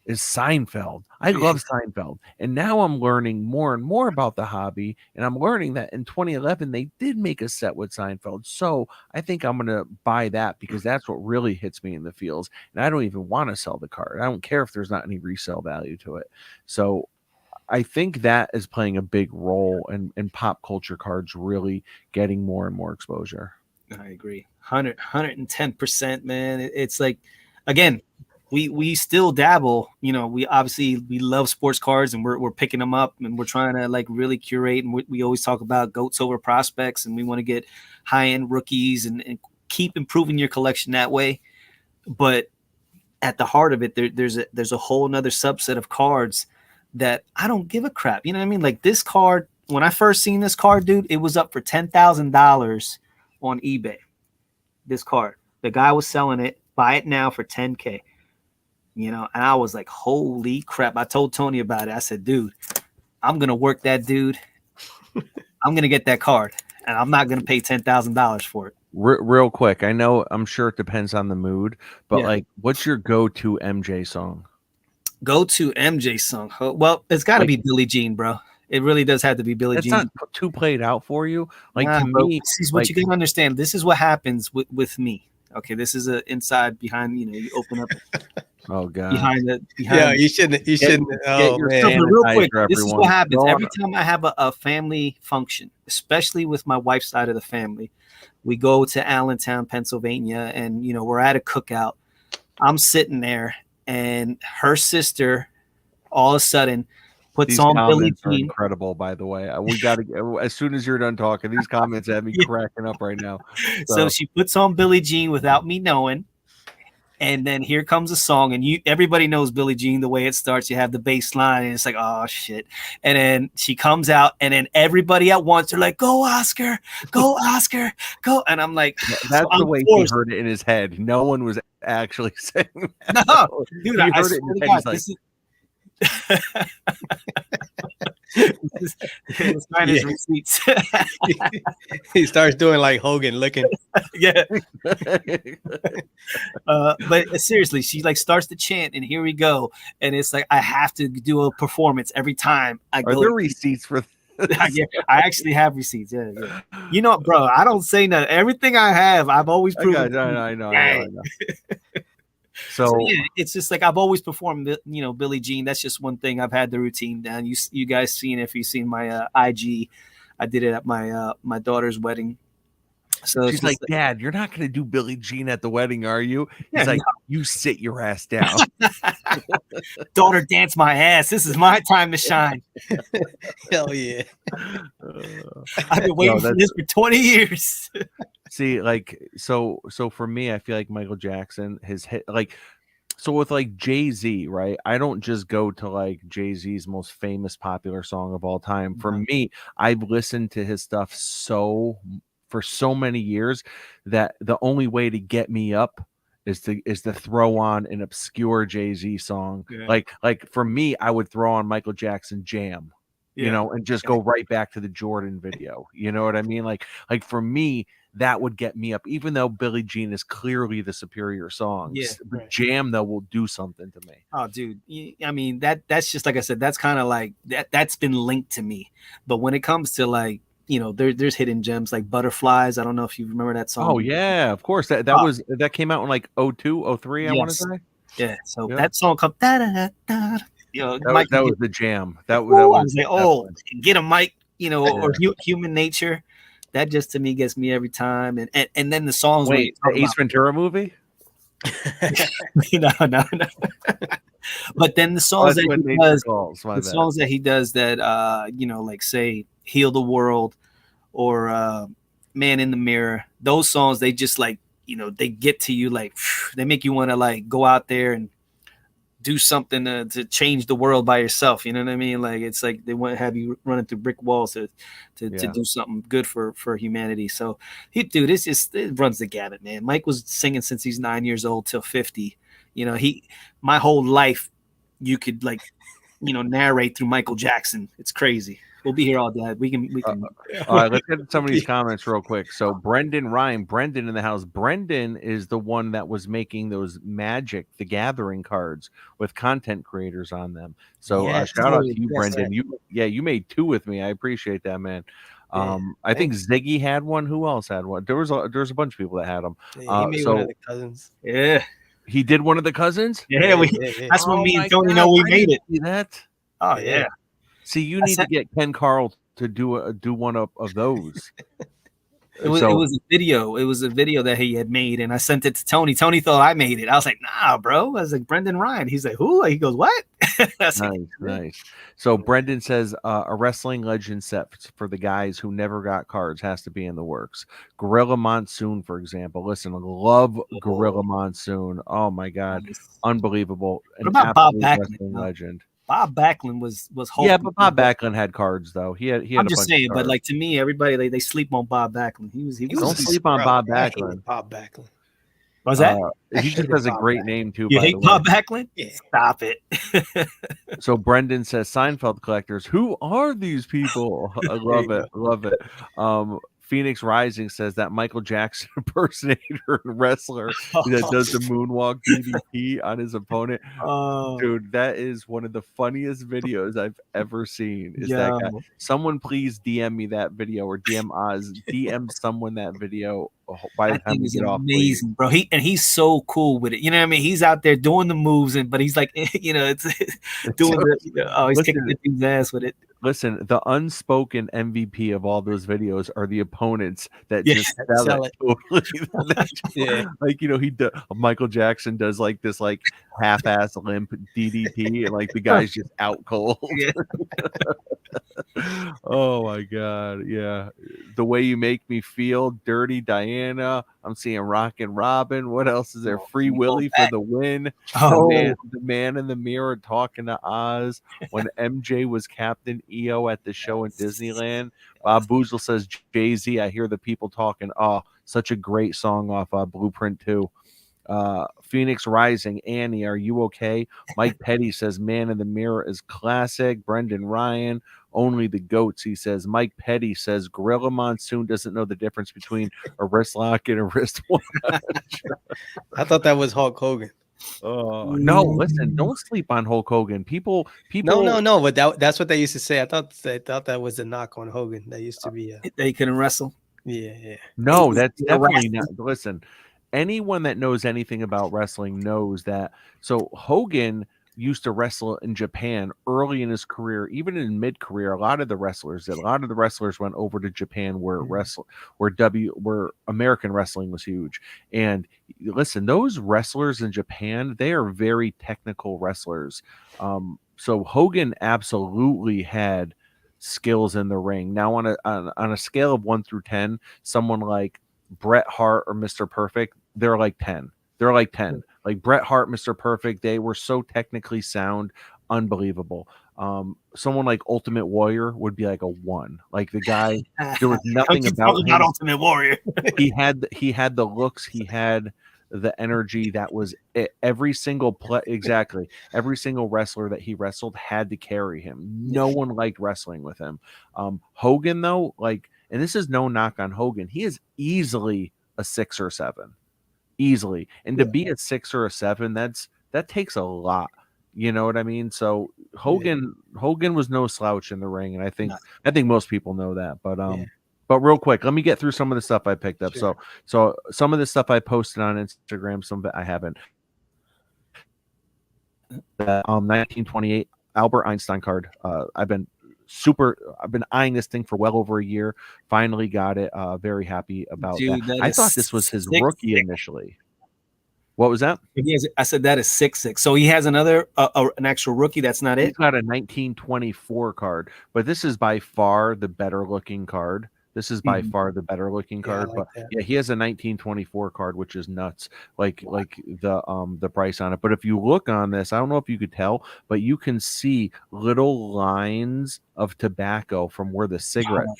is Seinfeld. I love Seinfeld, and now I'm learning more and more about the hobby, and I'm learning that in 2011 they did make a set with Seinfeld. So I think I'm going to buy that because that's what really hits me in the feels, and I don't even want to sell the card. I don't care if there's not any resale value to it. So I think that is playing a big role in pop culture cards really getting more and more exposure. I agree. 110%, man. It's like, again, we still dabble, we love sports cards, and we're picking them up, and we're trying to like really curate. And we always talk about goats over prospects, and we want to get high-end rookies and keep improving your collection that way. But at the heart of it, there's a whole nother subset of cards that I don't give a crap. You know what I mean? Like this card, when I first seen this card, dude, it was up for $10,000 on eBay. This card, the guy was selling it, buy it now for $10K. And I was like, holy crap. I told Tony about it. I said, dude, I'm going to work that dude. I'm going to get that card, and I'm not going to pay $10,000 for it. Real quick. I'm sure it depends on the mood, but like, what's your go-to MJ song? Go-to MJ song. Well, it's got to be Billie Jean, bro. It really does have to be Billie Jean. It's not too played out for you. Like, to me, this is what you can understand. This is what happens with me. Okay, this is a inside behind. You open up. Oh God. behind. Yeah, you shouldn't. You shouldn't. Oh your So, man. but real quick, sanitizer, this is everyone. what happens Go every on. time I have a family function, especially with my wife's side of the family. We go to Allentown, Pennsylvania, and we're at a cookout. I'm sitting there, and her sister, all of a sudden, puts These on Billie comments are Jean. incredible, by the way. We got to, as soon as you're done talking, these comments have me Yeah. cracking up right now. So she puts on Billie Jean without me knowing. And then here comes a song, and everybody knows Billie Jean, the way it starts. You have the bass line, and it's like, oh shit. And then she comes out, and then everybody at once are like, go Oscar, go Oscar, go. And I'm like, That's so the way he heard it in his head. No one was actually saying that. No, dude, He I heard swear it in his to head. God, He's like, this is Let's find his receipts. He starts doing like Hogan, looking. Yeah. But seriously, she like starts to chant, and here we go. And it's like I have to do a performance every time I are go. there receipts for Yeah, I actually have receipts. Yeah. You know, bro, I don't say nothing. Everything I have, I've always proven. I know. So yeah, it's just like I've always performed, Billie Jean. That's just one thing. I've had the routine down. You guys seen it if you've seen my IG. I did it at my daughter's wedding. So she's like, Dad, you're not going to do Billie Jean at the wedding, are you? He's Yeah, like, you sit your ass down. daughter, dance my ass. This is my time to shine. Hell yeah. I've been waiting for this for 20 years. See, like, so for me, I feel like Michael Jackson, his hit, like, so with like Jay-Z, right? I don't just go to like Jay-Z's most famous popular song of all time. For me, I've listened to his stuff for so many years that the only way to get me up is to throw on an obscure Jay-Z song. Yeah. Like for me, I would throw on Michael Jackson Jam, and just go right back to the Jordan video. You know what I mean? Like for me, that would get me up, even though Billie Jean is clearly the superior song. Yeah, right. Jam, though, will do something to me. Oh, dude. I mean, that's just like I said, that's kind of like that's been linked to me. But when it comes to like, there's hidden gems like Butterflies. I don't know if you remember that song. Oh, yeah, of course. That came out in like 02, 03, I want to say. Yeah. So that song comes. That was the jam. That was like, get a mic, or Human Nature. That just to me gets me every time. And then the songs. Wait, the Ace Ventura movie? No. But then the songs that he does, that like say Heal the World or Man in the Mirror, those songs, they just like, they get to you, like they make you want to like go out there and do something to change the world by yourself. You know what I mean? Like it's like they want to have you running through brick walls to do something good for humanity. So it runs the gamut, man. Mike was singing since he's 9 years old till 50. My whole life you could like, narrate through Michael Jackson. It's crazy. We'll be here all day. We can. All right, let's get some of these comments real quick. So Brendan Ryan, Brendan in the house. Brendan is the one that was making those Magic the Gathering cards with content creators on them. So shout out to you, Brendan. Right. You made 2 with me. I appreciate that, man. I think Ziggy had one. Who else had one? There was a bunch of people that had them. Yeah, he made one of the cousins. Yeah, he did one of the cousins. Yeah, that's when me and Tony know we made it. See that? Oh yeah. See, you need to get Ken Carl to do one of those. It was a video. It was a video that he had made, and I sent it to Tony. Tony thought I made it. I was like, nah, bro. I was like, Brendan Ryan. He's like, who? He goes, what? Nice. So Brendan says a wrestling legend set for the guys who never got cards has to be in the works. Gorilla Monsoon, for example. Listen, I love Gorilla Monsoon. Oh my God, unbelievable! What about Bob Backlund? Legend. Bob Backlund was yeah, but Bob Backlund had cards though. He had. I'm just saying, but like to me, everybody they sleep on Bob Backlund. He was don't sleep on Bob Backlund. Bob Backlund. Was that? He just has a great name too. You hate Bob Backlund? Yeah. Stop it. So Brendan says Seinfeld collectors. Who are these people? I love it. Phoenix Rising says that Michael Jackson impersonator and wrestler that does the moonwalk DDT on his opponent. Dude, that is one of the funniest videos I've ever seen. Is that guy? Someone please DM me that video, or DM someone that video by the time we get off. Amazing, bro. He's so cool with it. You know what I mean? He's out there doing the moves, but he's like, you know, it's doing he's kicking the dude's ass with it. Listen, the unspoken MVP of all those videos are the opponents that just sell it. Totally. Like, you know, Michael Jackson does like this like half-ass limp DDT, and like the guy's just out cold. Oh my god, yeah. The Way You Make Me Feel, Dirty Diana. I'm seeing Rockin' Robin. What else is there? Free Willy for the win. The man in the mirror talking to Oz. When MJ was Captain EO at the show in Disneyland. Bob Boozle says, Jay-Z, I hear the people talking. Oh, such a great song off Blueprint 2. Phoenix Rising, Annie, are you okay? Mike Petty says, Man in the Mirror is classic. Brendan Ryan, only the goats, he says. Mike Petty says, Gorilla Monsoon doesn't know the difference between a wrist lock and a wrist watch. I thought that was Hulk Hogan. No, listen, don't sleep on Hulk Hogan. People. No, but that's what they used to say. I thought that was a knock on Hogan. That used to be they couldn't wrestle. Yeah. No, that's definitely not. Listen, anyone that knows anything about wrestling knows that. So Hogan used to wrestle in Japan early in his career, even in mid-career. A lot of the wrestlers went over to Japan where American wrestling was huge. And listen, those wrestlers in Japan, they are very technical wrestlers. So Hogan absolutely had skills in the ring. Now on a scale of 1 through 10, someone like Bret Hart or Mr. Perfect, they're like 10. They're like 10. Like Bret Hart, Mr. Perfect, they were so technically sound, unbelievable. Someone like Ultimate Warrior would be like a 1. Like the guy, there was nothing about him. Not Ultimate Warrior. he had the looks, he had the energy. That was it. Every single every single wrestler that he wrestled had to carry him. No one liked wrestling with him. Hogan though, like, and this is no knock on Hogan, he is easily a 6 or 7. Easily. And to be a 6 or a 7, that takes a lot. You know what I mean? So Hogan was no slouch in the ring, and I think most people know that. But real quick, let me get through some of the stuff I picked up. Sure. So some of the stuff I posted on Instagram, some of it I haven't. 1928 Albert Einstein card. I've been eyeing this thing for well over a year. Finally got it. Very happy about that. I thought this was his rookie initially. What was that? I said that is 6'6". So he has another an actual rookie. That's not it. He's got a 1924 card, but this is by far the better looking card. This is by far the better looking card, but he has a 1924 card, which is nuts. Like the price on it. But if you look on this, I don't know if you could tell, but you can see little lines of tobacco from where the cigarettes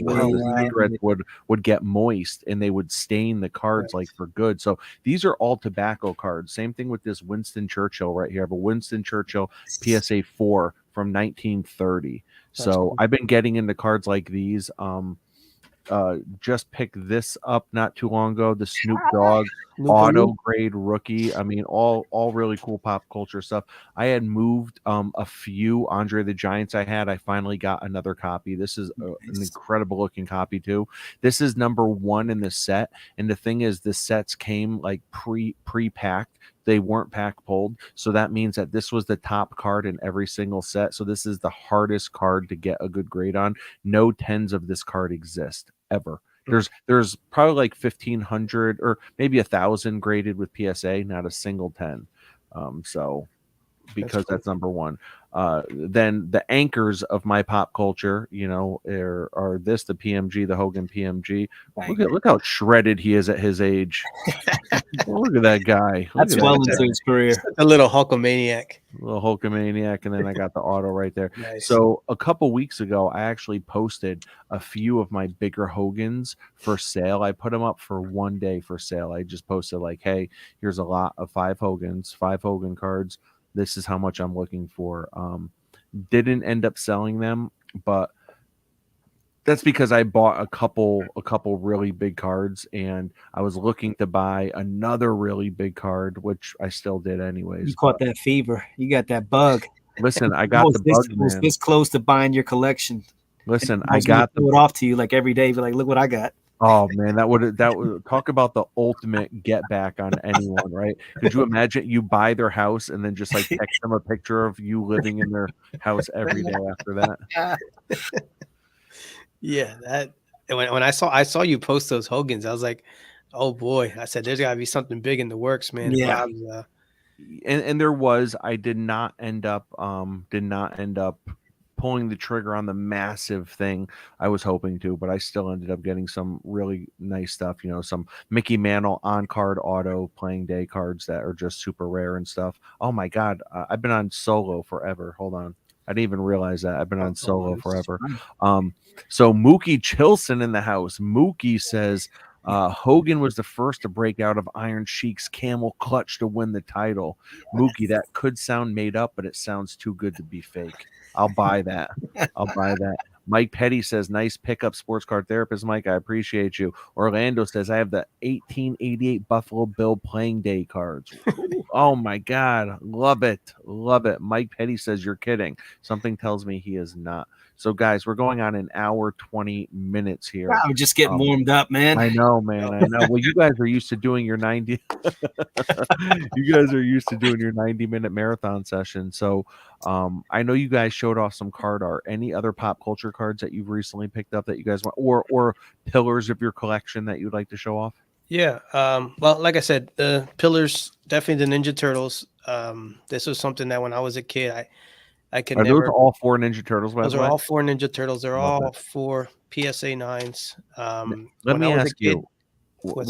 would get moist, and they would stain the cards like for good. So these are all tobacco cards. Same thing with this Winston Churchill right here. I have a Winston Churchill PSA 4 from 1930. So cool. I've been getting into cards like these. Just picked this up not too long ago, the Snoop Dogg auto grade rookie. I mean, all really cool pop culture stuff. I had moved a few Andre the Giants I finally got another copy. This is an incredible looking copy too. This is number 1 in the set, and the thing is, the sets came like pre-packed. They weren't pack pulled, so that means that this was the top card in every single set. So this is the hardest card to get a good grade on. No 10s of this card exist ever. There's probably like 1,500 or maybe 1,000 graded with PSA, not a single 10. So because that's number 1. Then the anchors of my pop culture, you know, are this, the PMG, the Hogan PMG. Look how shredded he is at his age. Look at that guy. That's well into his career. A little Hulkamaniac. And then I got the auto right there. Nice. So a couple weeks ago, I actually posted a few of my bigger Hogans for sale. I put them up for one day for sale. I just posted like, hey, here's a lot of 5 Hogan cards. This is how much I'm looking for. Didn't end up selling them, but That's because I bought a couple really big cards, and I was looking to buy another really big card, which I still did anyways. You caught that fever. You got that bug. Listen, I got the bug, was man. this close to buying your collection. Listen, I I got throw it off to you like every day. Be like, look what I got. Oh man, that would talk about the ultimate get back on anyone, right? Could you imagine you buy their house and then just like text them a picture of you living in their house every day after that? Yeah, that when I saw you post those Hogans, I was like, oh boy. I said there's gotta be something big in the works, man. Yeah. Bob's, And there was. I did not end up pulling the trigger on the massive thing I was hoping to, but I still ended up getting some really nice stuff, some Mickey Mantle on card auto playing day cards that are just super rare and stuff. Oh my god, I've been on solo forever. Hold on, I didn't even realize that I've been on solo forever. So Mookie Chilson in the house. Mookie says Hogan was the first to break out of Iron Sheik's camel clutch to win the title. Mookie, that could sound made up, but it sounds too good to be fake. I'll buy that. I'll buy that. Mike Petty says, nice pickup, sports card therapist. Mike, I appreciate you. Orlando says, I have the 1888 Buffalo Bill playing day cards. Oh my God. Love it. Love it. Mike Petty says, you're kidding. Something tells me he is not. So, guys, we're going on an hour, 20 minutes here. Wow, we're just getting warmed up, man. I know, man. I know. Well, you guys are used to doing your 90. You guys are used to doing your 90-minute marathon session. So, I know you guys showed off some card art. Any other pop culture cards that you've recently picked up that you guys want, or pillars of your collection that you'd like to show off? Yeah. Well, like I said, the pillars, definitely the Ninja Turtles. This was something that when I was a kid, I could Are never. those all 4 Ninja Turtles? Those are all 4 Ninja Turtles. They're Love all 4 PSA 9s. Let me ask you, was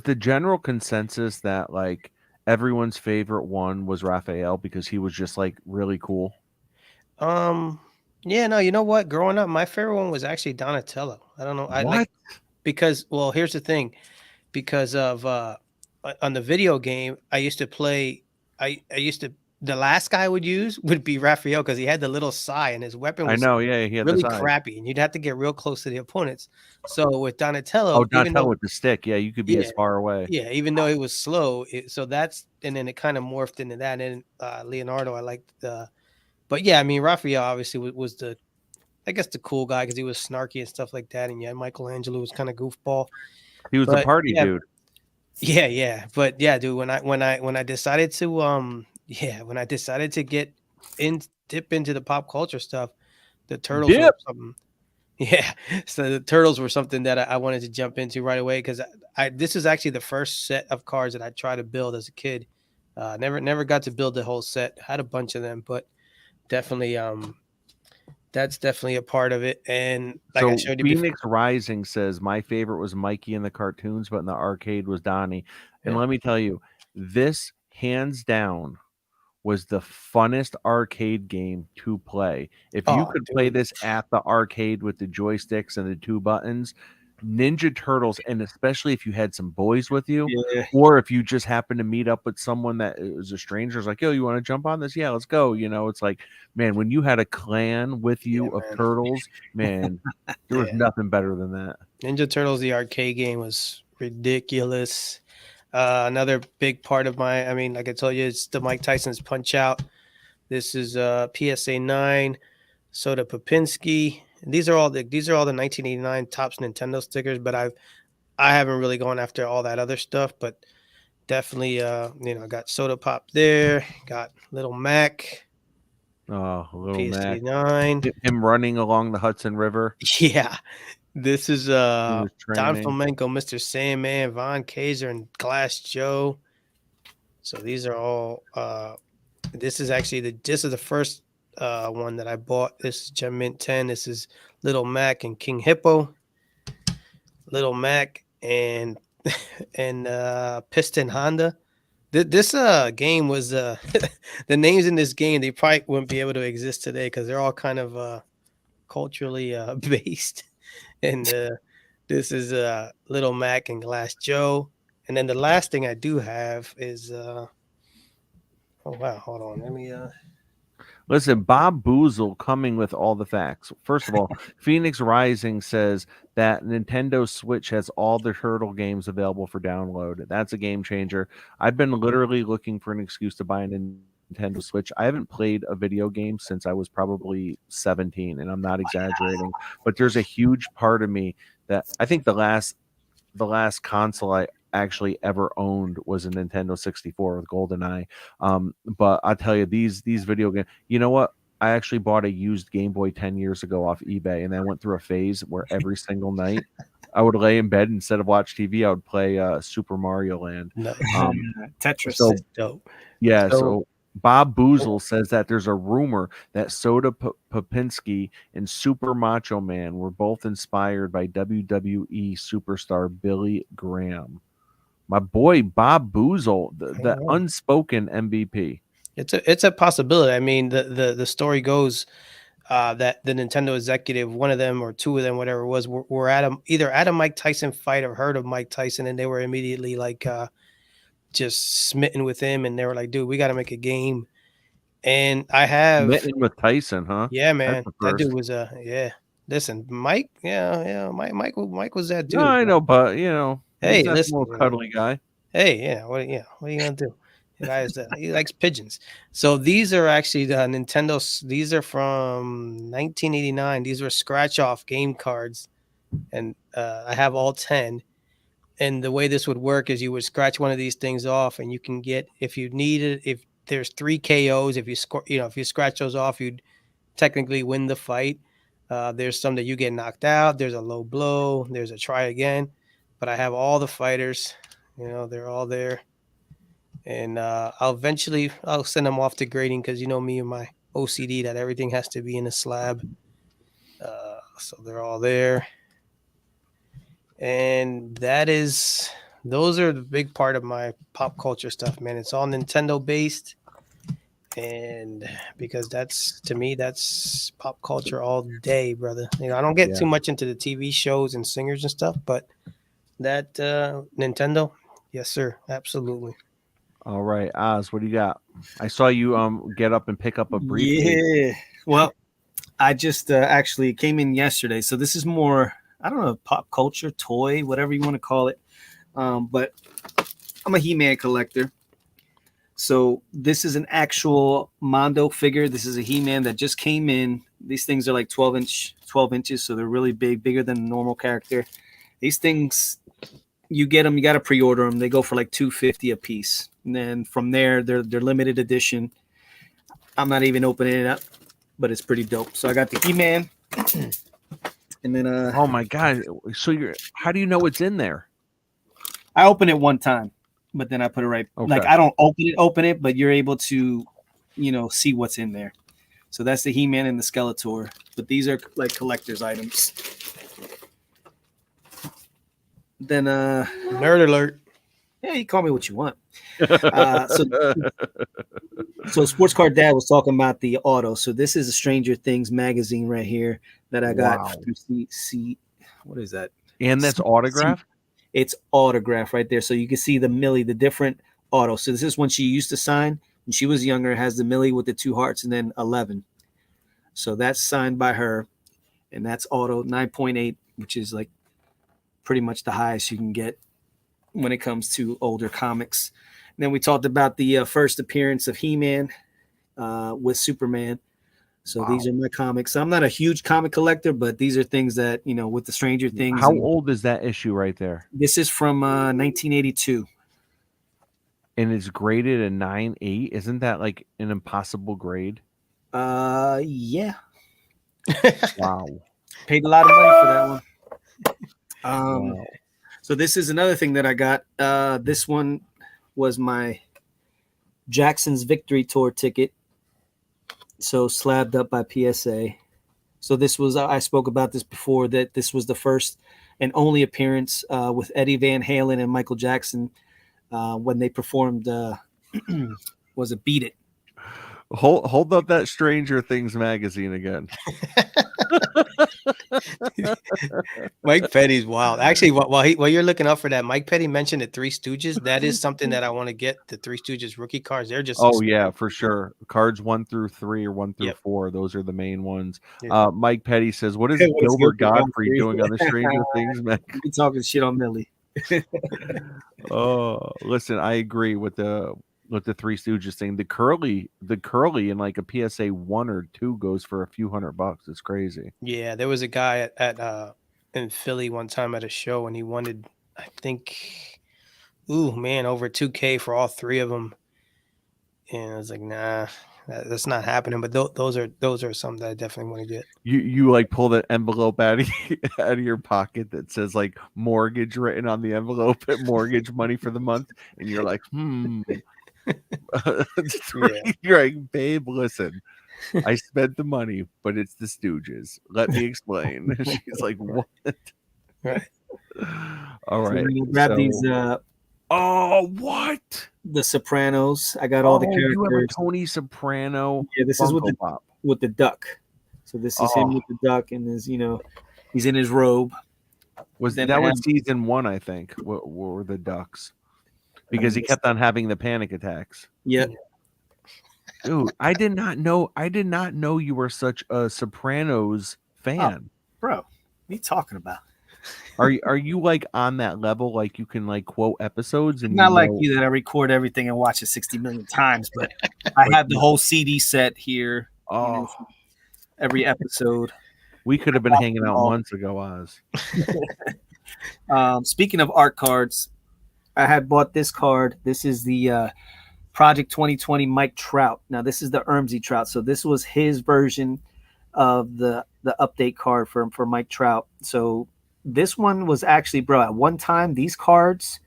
the general consensus that like everyone's favorite one was Raphael because he was just like really cool? Yeah, no, you know what? Growing up, my favorite one was actually Donatello. I don't know. I like because here's the thing. Because of on the video game, I used to play the last guy I would use would be Raphael because he had the little sai and his weapon was he had really crappy and you'd have to get real close to the opponents. So with Donatello, Donatello with the stick, you could be as far away. Yeah, even though it was slow, so that's and then it kind of morphed into that. And Leonardo, I liked but yeah, I mean Raphael obviously was the, I guess the cool guy because he was snarky and stuff like that. And yeah, Michelangelo was kind of goofball. He was the party dude. Yeah. But yeah, dude, when I decided to when I decided to dip into the pop culture stuff, the Turtles were something. Yeah. So the Turtles were something that I wanted to jump into right away because this is actually the first set of cards that I tried to build as a kid. Never got to build the whole set. Had a bunch of them, but definitely that's definitely a part of it. And like I showed you Phoenix Rising says my favorite was Mikey in the cartoons, but in the arcade was Donnie. And let me tell you, this hands down was the funnest arcade game to play. If you could play this at the arcade with the joysticks and the 2 buttons, Ninja Turtles, and especially if you had some boys with you, or if you just happened to meet up with someone that was a stranger, it's like, yo, you want to jump on this? Yeah, let's go. It's like, man, when you had a clan with you of turtles, man, there was nothing better than that. Ninja Turtles, the arcade game, was ridiculous. Another big part of like I told you, it's the Mike Tyson's Punch Out. This is PSA 9, Soda Popinski. These are all the 1989 Topps Nintendo stickers, but I haven't really gone after all that other stuff, but definitely got Soda Pop there, got Little Mac. Oh, Little PSA Mac. 9. Him running along the Hudson River. Yeah. This is Don Flamenco, Mr. Sandman, Von Kaiser, and Glass Joe. So these are all this is actually the first one that I bought. This is Gem Mint 10. This is Little Mac and King Hippo. Little Mac and Piston Honda. This game was the names in this game, they probably wouldn't be able to exist today because they're all kind of culturally based. And this is Little Mac and Glass Joe. And then the last thing I do have is oh wow, hold on. Let me Listen, Bob Boozle coming with all the facts. First of all, Phoenix Rising says that Nintendo Switch has all the Turtle games available for download. That's a game changer. I've been literally looking for an excuse to buy a Nintendo Switch. I haven't played a video game since I was probably 17, and I'm not exaggerating. But there's a huge part of me that I think the last console I actually ever owned was a Nintendo 64 with GoldenEye. But I'll tell you, these video games, you know what? I actually bought a used Game Boy 10 years ago off eBay, and I went through a phase where every single night I would lay in bed instead of watch TV, I would play Super Mario Land. No. Tetris. So, Dope. yeah, so Bob Boozle says that there's a rumor that Soda Popinski and Super Macho Man were both inspired by WWE superstar Billy Graham. My boy Bob Boozle, the unspoken MVP. It's a possibility. I mean, the story goes that the Nintendo executive, one of them or two of them, whatever it was, were either at a Mike Tyson fight or heard of Mike Tyson, and they were immediately like just smitten with him, and they were like, "Dude, we got to make a game." And I have Smitten with Tyson, huh? Yeah, man, that dude was yeah. Listen, Mike, Mike was that dude. No, I know, but hey, he's that listen, little cuddly guy. Hey, what are you gonna do? The guy is he likes pigeons. So these are actually the Nintendo. These are from 1989. These were scratch off game cards, and I have all 10. And the way this would work is you would scratch one of these things off, and you can get, if you need it, if there's 3 KOs, if you score, if you scratch those off, you'd technically win the fight. There's some that you get knocked out. There's a low blow. There's a try again. But I have all the fighters. They're all there. And I'll send them off to grading because me and my OCD that everything has to be in a slab. So they're all there. And those are the big part of my pop culture stuff, man. It's all Nintendo based. And because to me, that's pop culture all day, brother. I don't get too much into the TV shows and singers and stuff, but that Nintendo, yes, sir. Absolutely. All right, Oz, what do you got? I saw you get up and pick up a briefcase. Yeah. Well, I just actually came in yesterday. So this is more, I don't know, pop culture, toy, whatever you want to call it. But I'm a He-Man collector. So this is an actual Mondo figure. This is a He-Man that just came in. These things are like 12 inches. So they're really big, bigger than a normal character. These things, you get them, you got to pre-order them. They go for like $250 a piece. And then from there, they're limited edition. I'm not even opening it up, but it's pretty dope. So I got the He-Man. And then oh my God. So how do you know it's in there? I open it one time, but then I put it right. Okay. Like I don't open it, but you're able to, see what's in there. So that's the He-Man and the Skeletor. But these are like collector's items. Then nerd alert. Yeah, you call me what you want. So Sports Card Dad was talking about the auto. So this is a Stranger Things magazine right here that I got through C. What is that? And that's autographed? It's autographed right there. So you can see the Millie, the different auto. So this is when she used to sign. When she was younger, it has the Millie with the 2 hearts and then 11. So that's signed by her. And that's auto 9.8, which is like pretty much the highest you can get when it comes to older comics. And then we talked about the first appearance of He-Man with Superman. So these are my comics. I'm not a huge comic collector, but these are things that, with the Stranger Things. How old is that issue right there? This is from 1982. And it's graded a 9.8. Isn't that like an impossible grade? Yeah. Wow. Paid a lot of money for that one. Wow. So this is another thing that I got. This one was my Jackson's Victory Tour ticket. So slabbed up by PSA. So this was, I spoke about this before, that this was the first and only appearance with Eddie Van Halen and Michael Jackson when they performed, was it Beat It? Hold up that Stranger Things magazine again. Mike Petty's wild. Actually, while you're looking up for that, Mike Petty mentioned the Three Stooges. That is something that I want to get. The Three Stooges rookie cards. They're just Oh yeah, for sure. Cards 1 through 3 or 1 through Yep. 4. Those are the main ones. Yeah. Mike Petty says, "What is What is Gilbert Gilbert Godfrey Godfrey? doing on the Stranger Things, man?" You talking shit on Millie. Oh, listen, I agree with the Three Stooges thing. The curly in like a PSA 1 or 2 goes for a few $100. It's crazy. Yeah, there was a guy at in Philly one time at a show, and he wanted, I think, over $2K for all 3 of them. And I was like, nah, that's not happening. But those are some that I definitely want to get. You like pull the envelope out of your pocket that says like mortgage written on the envelope, mortgage money for the month, and you're like, You're like, babe, listen, I spent the money, but it's the Stooges. Let me explain. She's like, what? Right. All right. So grab these. Oh, what? The Sopranos. I got all the characters. You have a Tony Soprano. Yeah, this is with the duck. So this is him with the duck, and he's in his robe. Was season 1? I think. What were the ducks? Because he kept on having the panic attacks. Yeah. Dude, I did not know you were such a Sopranos fan. Bro, what are you talking about? Are you like on that level? Like you can like quote episodes and not like you that I record everything and watch it 60 million times, but I have the whole CD set here. Oh, every episode. We could have been hanging out months ago, Oz. Speaking of art cards, I had bought this card. This is the Project 2020 Mike Trout. Now this is the Ermsey Trout. So this was his version of the update card for Mike Trout. So this one was actually, bro, at one time, these cards,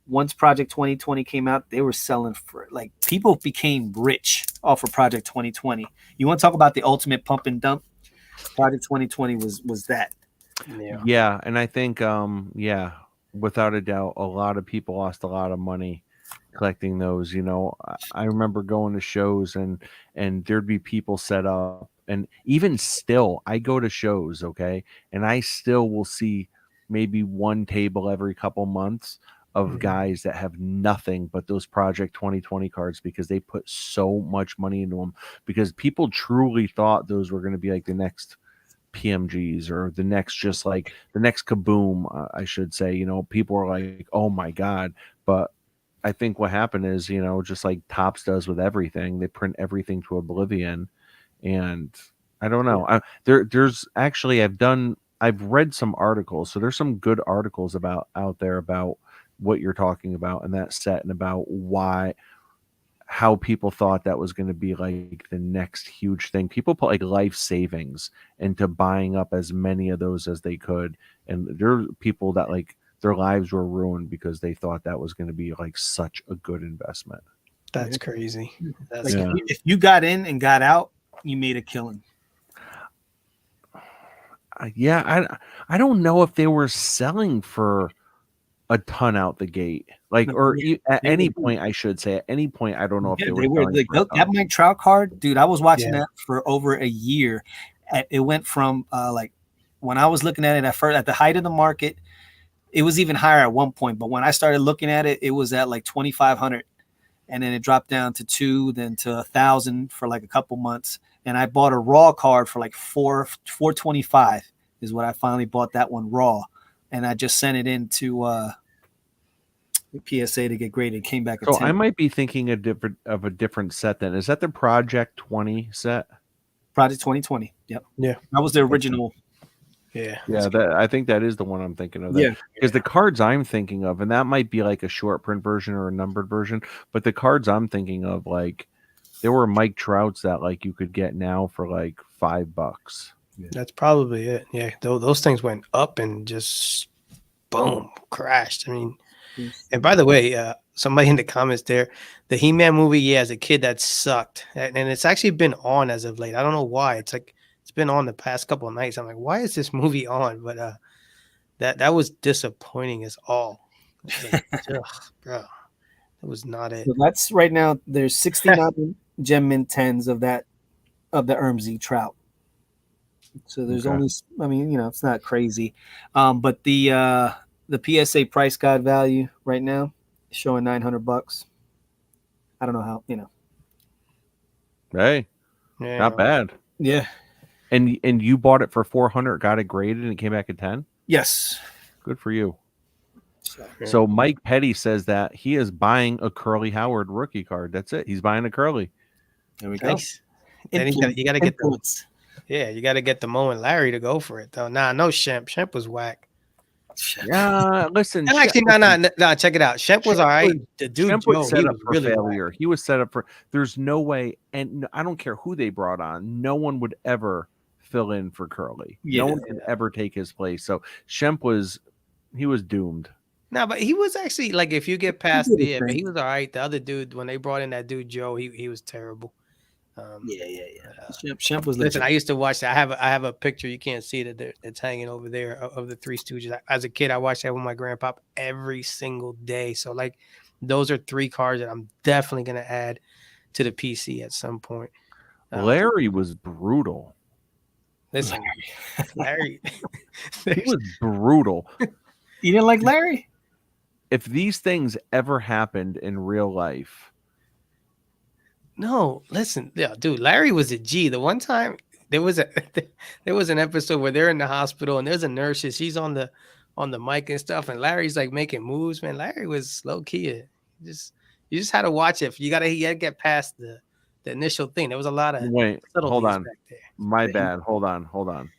once Project 2020 came out, they were selling for, like, people became rich off of Project 2020. You want to talk about the ultimate pump and dump? Project 2020 was that. Yeah, and I think, without a doubt, a lot of people lost a lot of money collecting those. I remember going to shows and there'd be people set up. And even still, I go to shows, okay, and I still will see maybe one table every couple months of guys that have nothing but those Project 2020 cards because they put so much money into them because people truly thought those were going to be like the next PMGs or the next Kaboom, I should say. People are like, oh my God. But I think what happened is, just like Topps does with everything, they print everything to oblivion. And I don't know. There's actually I've read some articles, so there's some good articles out there about what you're talking about in that set and about how people thought that was going to be like the next huge thing. People put like life savings into buying up as many of those as they could, and there are people that like their lives were ruined because they thought that was going to be like such a good investment. That's crazy. If you got in and got out, you made a killing. I don't know if they were selling for a ton out the gate, at any point. I should say, at any point, I don't know if they were. Like, that Mike Trout card, dude. I was watching that for over a year. It went from like when I was looking at it at first, at the height of the market, it was even higher at one point. But when I started looking at it, it was at like 2,500, and then it dropped down to 2,000, then to 1,000 for like a couple months. And I bought a raw card for like $425 is what I finally bought that one raw. And I just sent it into PSA to get graded. It came back. So I might be thinking of a different set then. Is that the Project 20 set? Project 2020. Yep. Yeah. That was the original. Yeah. Yeah. I think that is the one I'm thinking of. Yeah. Because the cards I'm thinking of, and that might be like a short print version or a numbered version, but the cards I'm thinking of, like, there were Mike Trouts that like you could get now for like $5. Yeah. That's probably it. Yeah, those things went up and just boom, crashed. I mean, and by the way, somebody in the comments there, the He-Man movie, as a kid that sucked, and it's actually been on as of late. I don't know why. It's been on the past couple of nights. I'm like, why is this movie on? But that was disappointing as all. Like, bro, that was not it. So that's right now. There's 69 Gem Mint 10s of the Ermsey Trout. So there's Okay. only, I mean, it's not crazy. But the PSA price guide value right now is showing $900. I don't know how, Hey, Yeah, not bad. Yeah. And you bought it for 400, got it graded, and it came back at 10. Yes. Good for you. Yeah. So Mike Petty says that he is buying a Curly Howard rookie card. That's it. He's buying a Curly. There we go. Nice. Then you got to get the Influence. you got to get the Mo and Larry to go for it though. Nah, no Shemp. Shemp was whack. Yeah, listen. And actually, no. Check it out. Shemp was all right. The dude Shemp Joe, was he set up was for really failure. whack. He was set up for. There's no way, and I don't care who they brought on. No one would ever fill in for Curly. Yeah. No one could ever take his place. So Shemp was doomed. No, but he was actually like, if you get past did his the, but he thing. was all right. The other dude, when they brought in that dude Joe, he was terrible. Yeah. Shemp was Listen, legit. I used to watch that. I have a picture. You can't see it. It's hanging over there of the Three Stooges. As a kid, I watched that with my grandpa every single day. So like, those are 3 cards that I'm definitely gonna add to the PC at some point. Larry was brutal. Listen, Larry. He was brutal. You didn't like Larry? If these things ever happened in real life, No, listen, yeah, dude. Larry was a G. The one time there was an episode where they're in the hospital and there's a nurse. And she's on the mic and stuff, and Larry's like making moves. Man, Larry was low key. You just had to watch it. You gotta get past the initial thing. There was a lot of wait, hold subtleties on. back there. My bad. Hold on.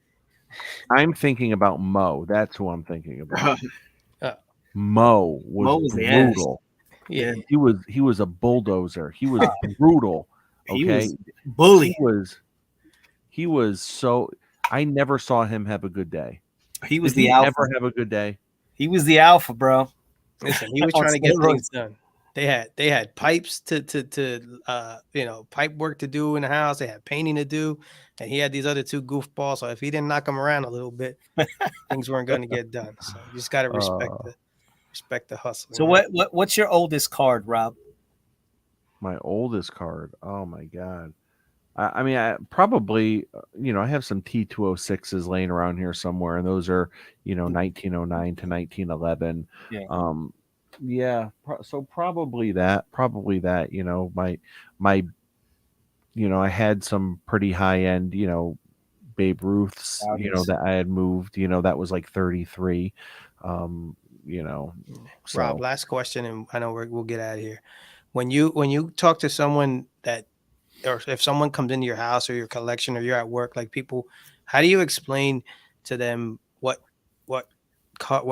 I'm thinking about Mo. That's who I'm thinking about. Mo was the ass. brutal. Yeah, He was a bulldozer. He was brutal. He Okay. was bully. He was so. I never saw him have a good day. He was Did he the alpha. ever have a good day? He was the alpha, bro. listen, he was On trying to get steroids. things done. They had pipes to pipe work to do in the house. They had painting to do, and he had these other 2 goofballs. So if he didn't knock them around a little bit, things weren't going to get done. So you just got to respect the hustle. So man. what's your oldest card, Rob? My oldest card. Oh my god. I mean, I probably, I have some T206s laying around here somewhere, and those are, 1909 to 1911. Yeah. So probably that, my, I had some pretty high end, Babe Ruths, that I had moved, that was like 33. So Rob, last question, and I know we'll get out of here. When you talk to someone or if someone comes into your house or your collection or you're at work, like people, how do you explain to them what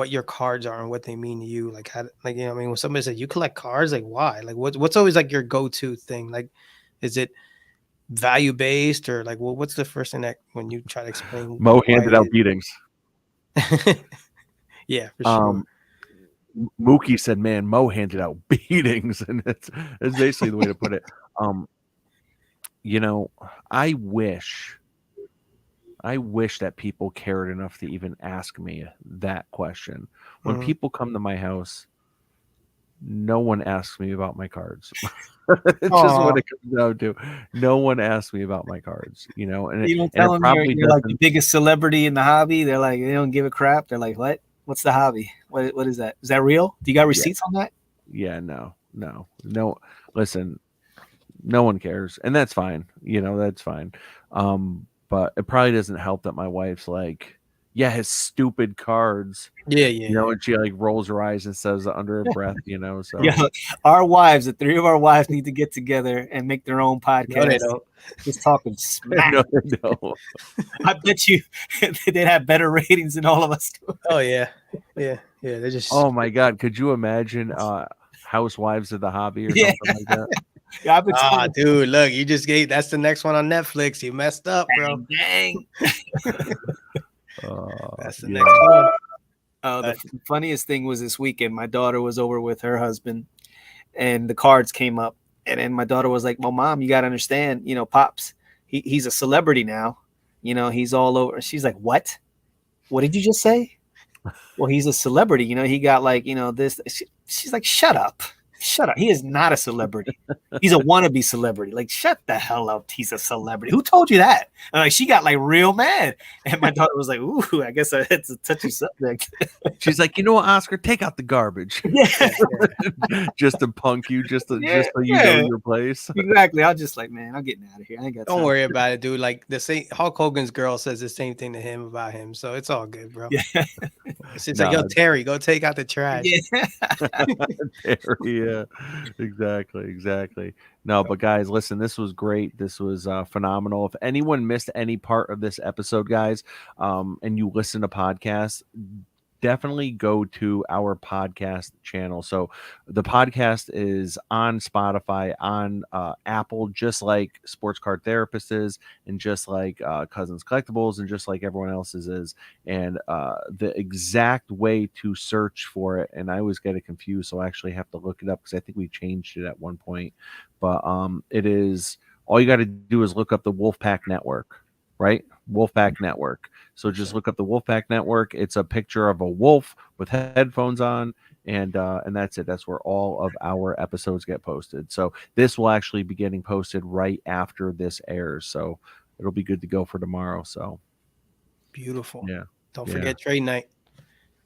your cards are and what they mean to you? Like how, like, when somebody says you collect cards, like why? Like what's always like your go-to thing? Like, is it value based or like, what's the first thing that when you try to explain? Mo why handed it out is? beatings. Yeah, for sure. Mookie said, "Man, Mo handed out beatings," and it's basically the way to put it. I wish that people cared enough to even ask me that question. When Mhm. people come to my house, no one asks me about my cards. It's just what it comes down to. No one asks me about my cards, and You don't and tell it them you're like the doesn't- biggest celebrity in the hobby. They're like, they don't give a crap. They're like, what? What's the hobby? What is that? Is that real? Do you got receipts on that? Yeah, no. Listen, no one cares, and that's fine. That's fine. But it probably doesn't help that my wife's like, yeah, his stupid cards, Yeah. and she like rolls her eyes and says it under her breath, So Yeah, our wives, the 3 of our wives, need to get together and make their own podcast. No, they don't. Just talking smack. no. I bet you they'd have better ratings than all of us. Oh yeah. They're just. Oh my God, could you imagine Housewives of the Hobby or Yeah. something like that? Yeah, I've been telling Dude, look, you just gave. That's the next one on Netflix. You messed up, bro. dang. That's the Yeah. next one. The funniest thing was this weekend. My daughter was over with her husband, and the cards came up. And then my daughter was like, "Well, Mom, you got to understand, Pops, he's a celebrity now. He's all over." She's like, "What? What did you just say?" Well, he's a celebrity. He got like, this. She's like, "Shut up." Shut up. He is not a celebrity. He's a wannabe celebrity. Like, shut the hell up. He's a celebrity. Who told you that? And like, she got like real mad. And my daughter was like, ooh, I guess it's a touchy subject. She's like, you know what, Oscar, take out the garbage. Yeah. Just to punk you, just so you Yeah. know your place. Exactly. I was just like, man, I'm getting out of here. I ain't got Don't time. worry about it, dude. Like the same Hulk Hogan's girl says the same thing to him about him, so it's all good, bro. Yeah. She's like, yo, Terry, go take out the trash. Yeah. Yeah, exactly. No, but guys, listen, this was great. This was phenomenal. If anyone missed any part of this episode, guys, and you listen to podcasts, definitely go to our podcast channel. So the podcast is on Spotify, on Apple, just like Sports Card Therapist is, and just like Cousins Collectibles, and just like everyone else's is. And the exact way to search for it, and I always get it confused, so I actually have to look it up because I think we changed it at one point. But it is, all you got to do is look up the Wolfpack Network, right? Wolfpack Network. So just look up the Wolfpack Network. It's a picture of a wolf with headphones on, and that's it. That's where all of our episodes get posted. So this will actually be getting posted right after this airs. So it'll be good to go for tomorrow. So Beautiful. yeah. Don't Yeah. forget trade night.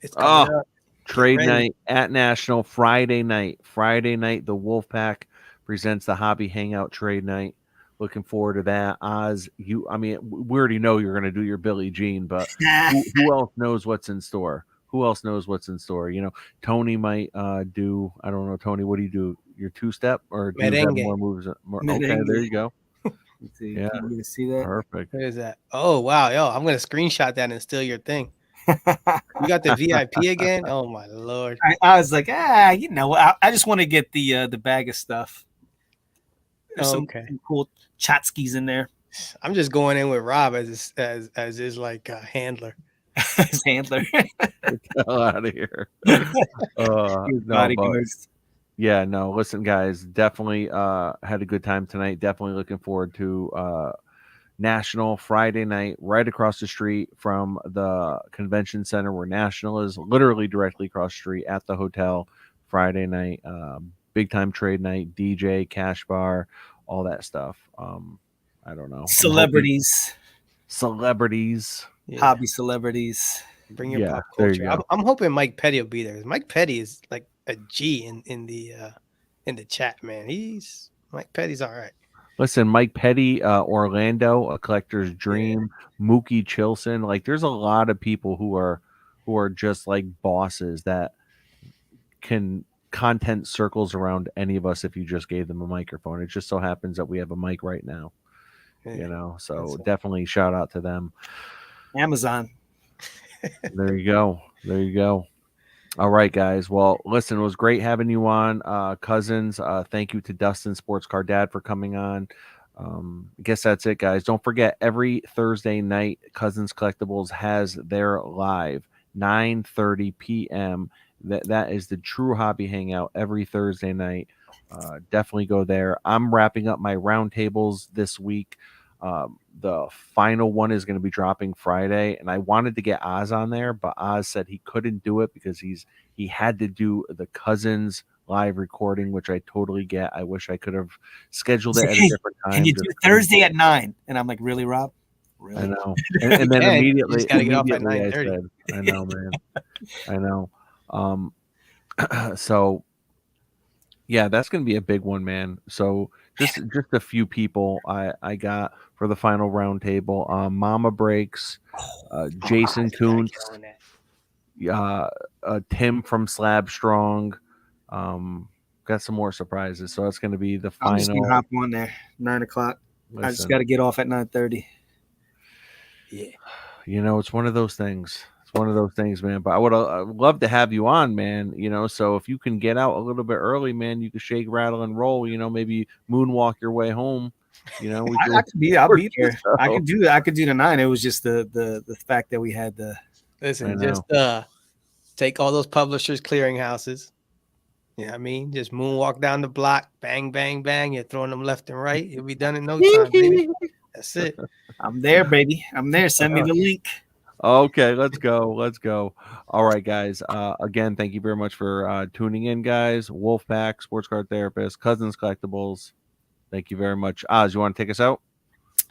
It's coming up. Trade ready. night at National Friday night. Friday night, the Wolfpack presents the Hobby Hangout Trade Night. Looking forward to that. Oz, we already know you're going to do your Billie Jean, but who else knows what's in store? Who else knows what's in store? You know, Tony might do, I don't know, Tony, what do you do? Your two-step, or do you have Merengue. more moves? Okay, Merengue. there you go. Let's see. Yeah. Can you see that? Perfect. What is that? Oh wow, yo, I'm gonna screenshot that and steal your thing. You got the VIP again? Oh my lord. I was like, I just want to get the bag of stuff. There's some cool Chotskis in there. I'm just going in with Rob as his like handler. His handler. Get the hell out of here. Yeah, no, listen, guys, definitely had a good time tonight. Definitely looking forward to National Friday night right across the street from the convention center where National is, literally directly across the street at the hotel. Friday night, big time trade night, DJ, cash bar, all that stuff. I don't know. Celebrities. Yeah. Hobby celebrities. Bring your pop there you culture. go. I'm hoping Mike Petty will be there. Mike Petty is like a G in the chat, man. Mike Petty's all right. Listen, Mike Petty, Orlando, A Collector's Dream, Mookie Chilson. Like, there's a lot of people who are just like bosses that can content circles around any of us if you just gave them a microphone. It just so happens that we have a mic right now. Yeah. You know, so definitely shout out to them. Amazon. There you go. All right, guys. Well, listen, it was great having you on, Cousins. Thank you to Dustin Sports Car Dad for coming on. I guess that's it, guys. Don't forget, every Thursday night, Cousins Collectibles has their live 9:30 p.m. That is the True Hobby Hangout every Thursday night. Definitely go there. I'm wrapping up my roundtables this week. The final one is going to be dropping Friday, and I wanted to get Oz on there, but Oz said he couldn't do it because he had to do the Cousins live recording, which I totally get. I wish I could have scheduled it at a different time. Can you do Thursday at 9? And I'm like, really, Rob? Really? I know. And then immediately, got to get off at I 9:30. said, I know, man. I know. So yeah, that's going to be a big one, man. So just a few people I got for the final round table. Mama Breaks, Jason Kuntz, Tim from Slab Strong. Got some more surprises. So it's going to be the final. I'm just going to hop on there, 9 o'clock. Listen, I just got to get off at 9:30. Yeah. You know, it's one of those things. One of those things, man. But I would love to have you on, man. You know, so if you can get out a little bit early, man, you can shake, rattle, and roll. You know, maybe moonwalk your way home. You know, I'll be there. I could do that. I could do the 9. It was just the fact that we had the. Listen, just take all those publishers' clearinghouses. You know what I mean? Just moonwalk down the block, bang, bang, bang. You're throwing them left and right. You'll be done in no time, baby. That's it. I'm there, baby. I'm there. Send me the link. Okay, let's go. Let's go. All right, guys. Again, thank you very much for tuning in, guys. Wolfpack, Sports Card Therapist, Cousins Collectibles. Thank you very much. Oz, you want to take us out?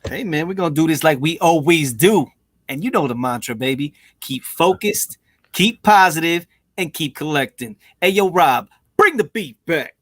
Hey, man, we're going to do this like we always do. And you know the mantra, baby. Keep focused, keep positive, and keep collecting. Hey, yo, Rob, bring the beat back.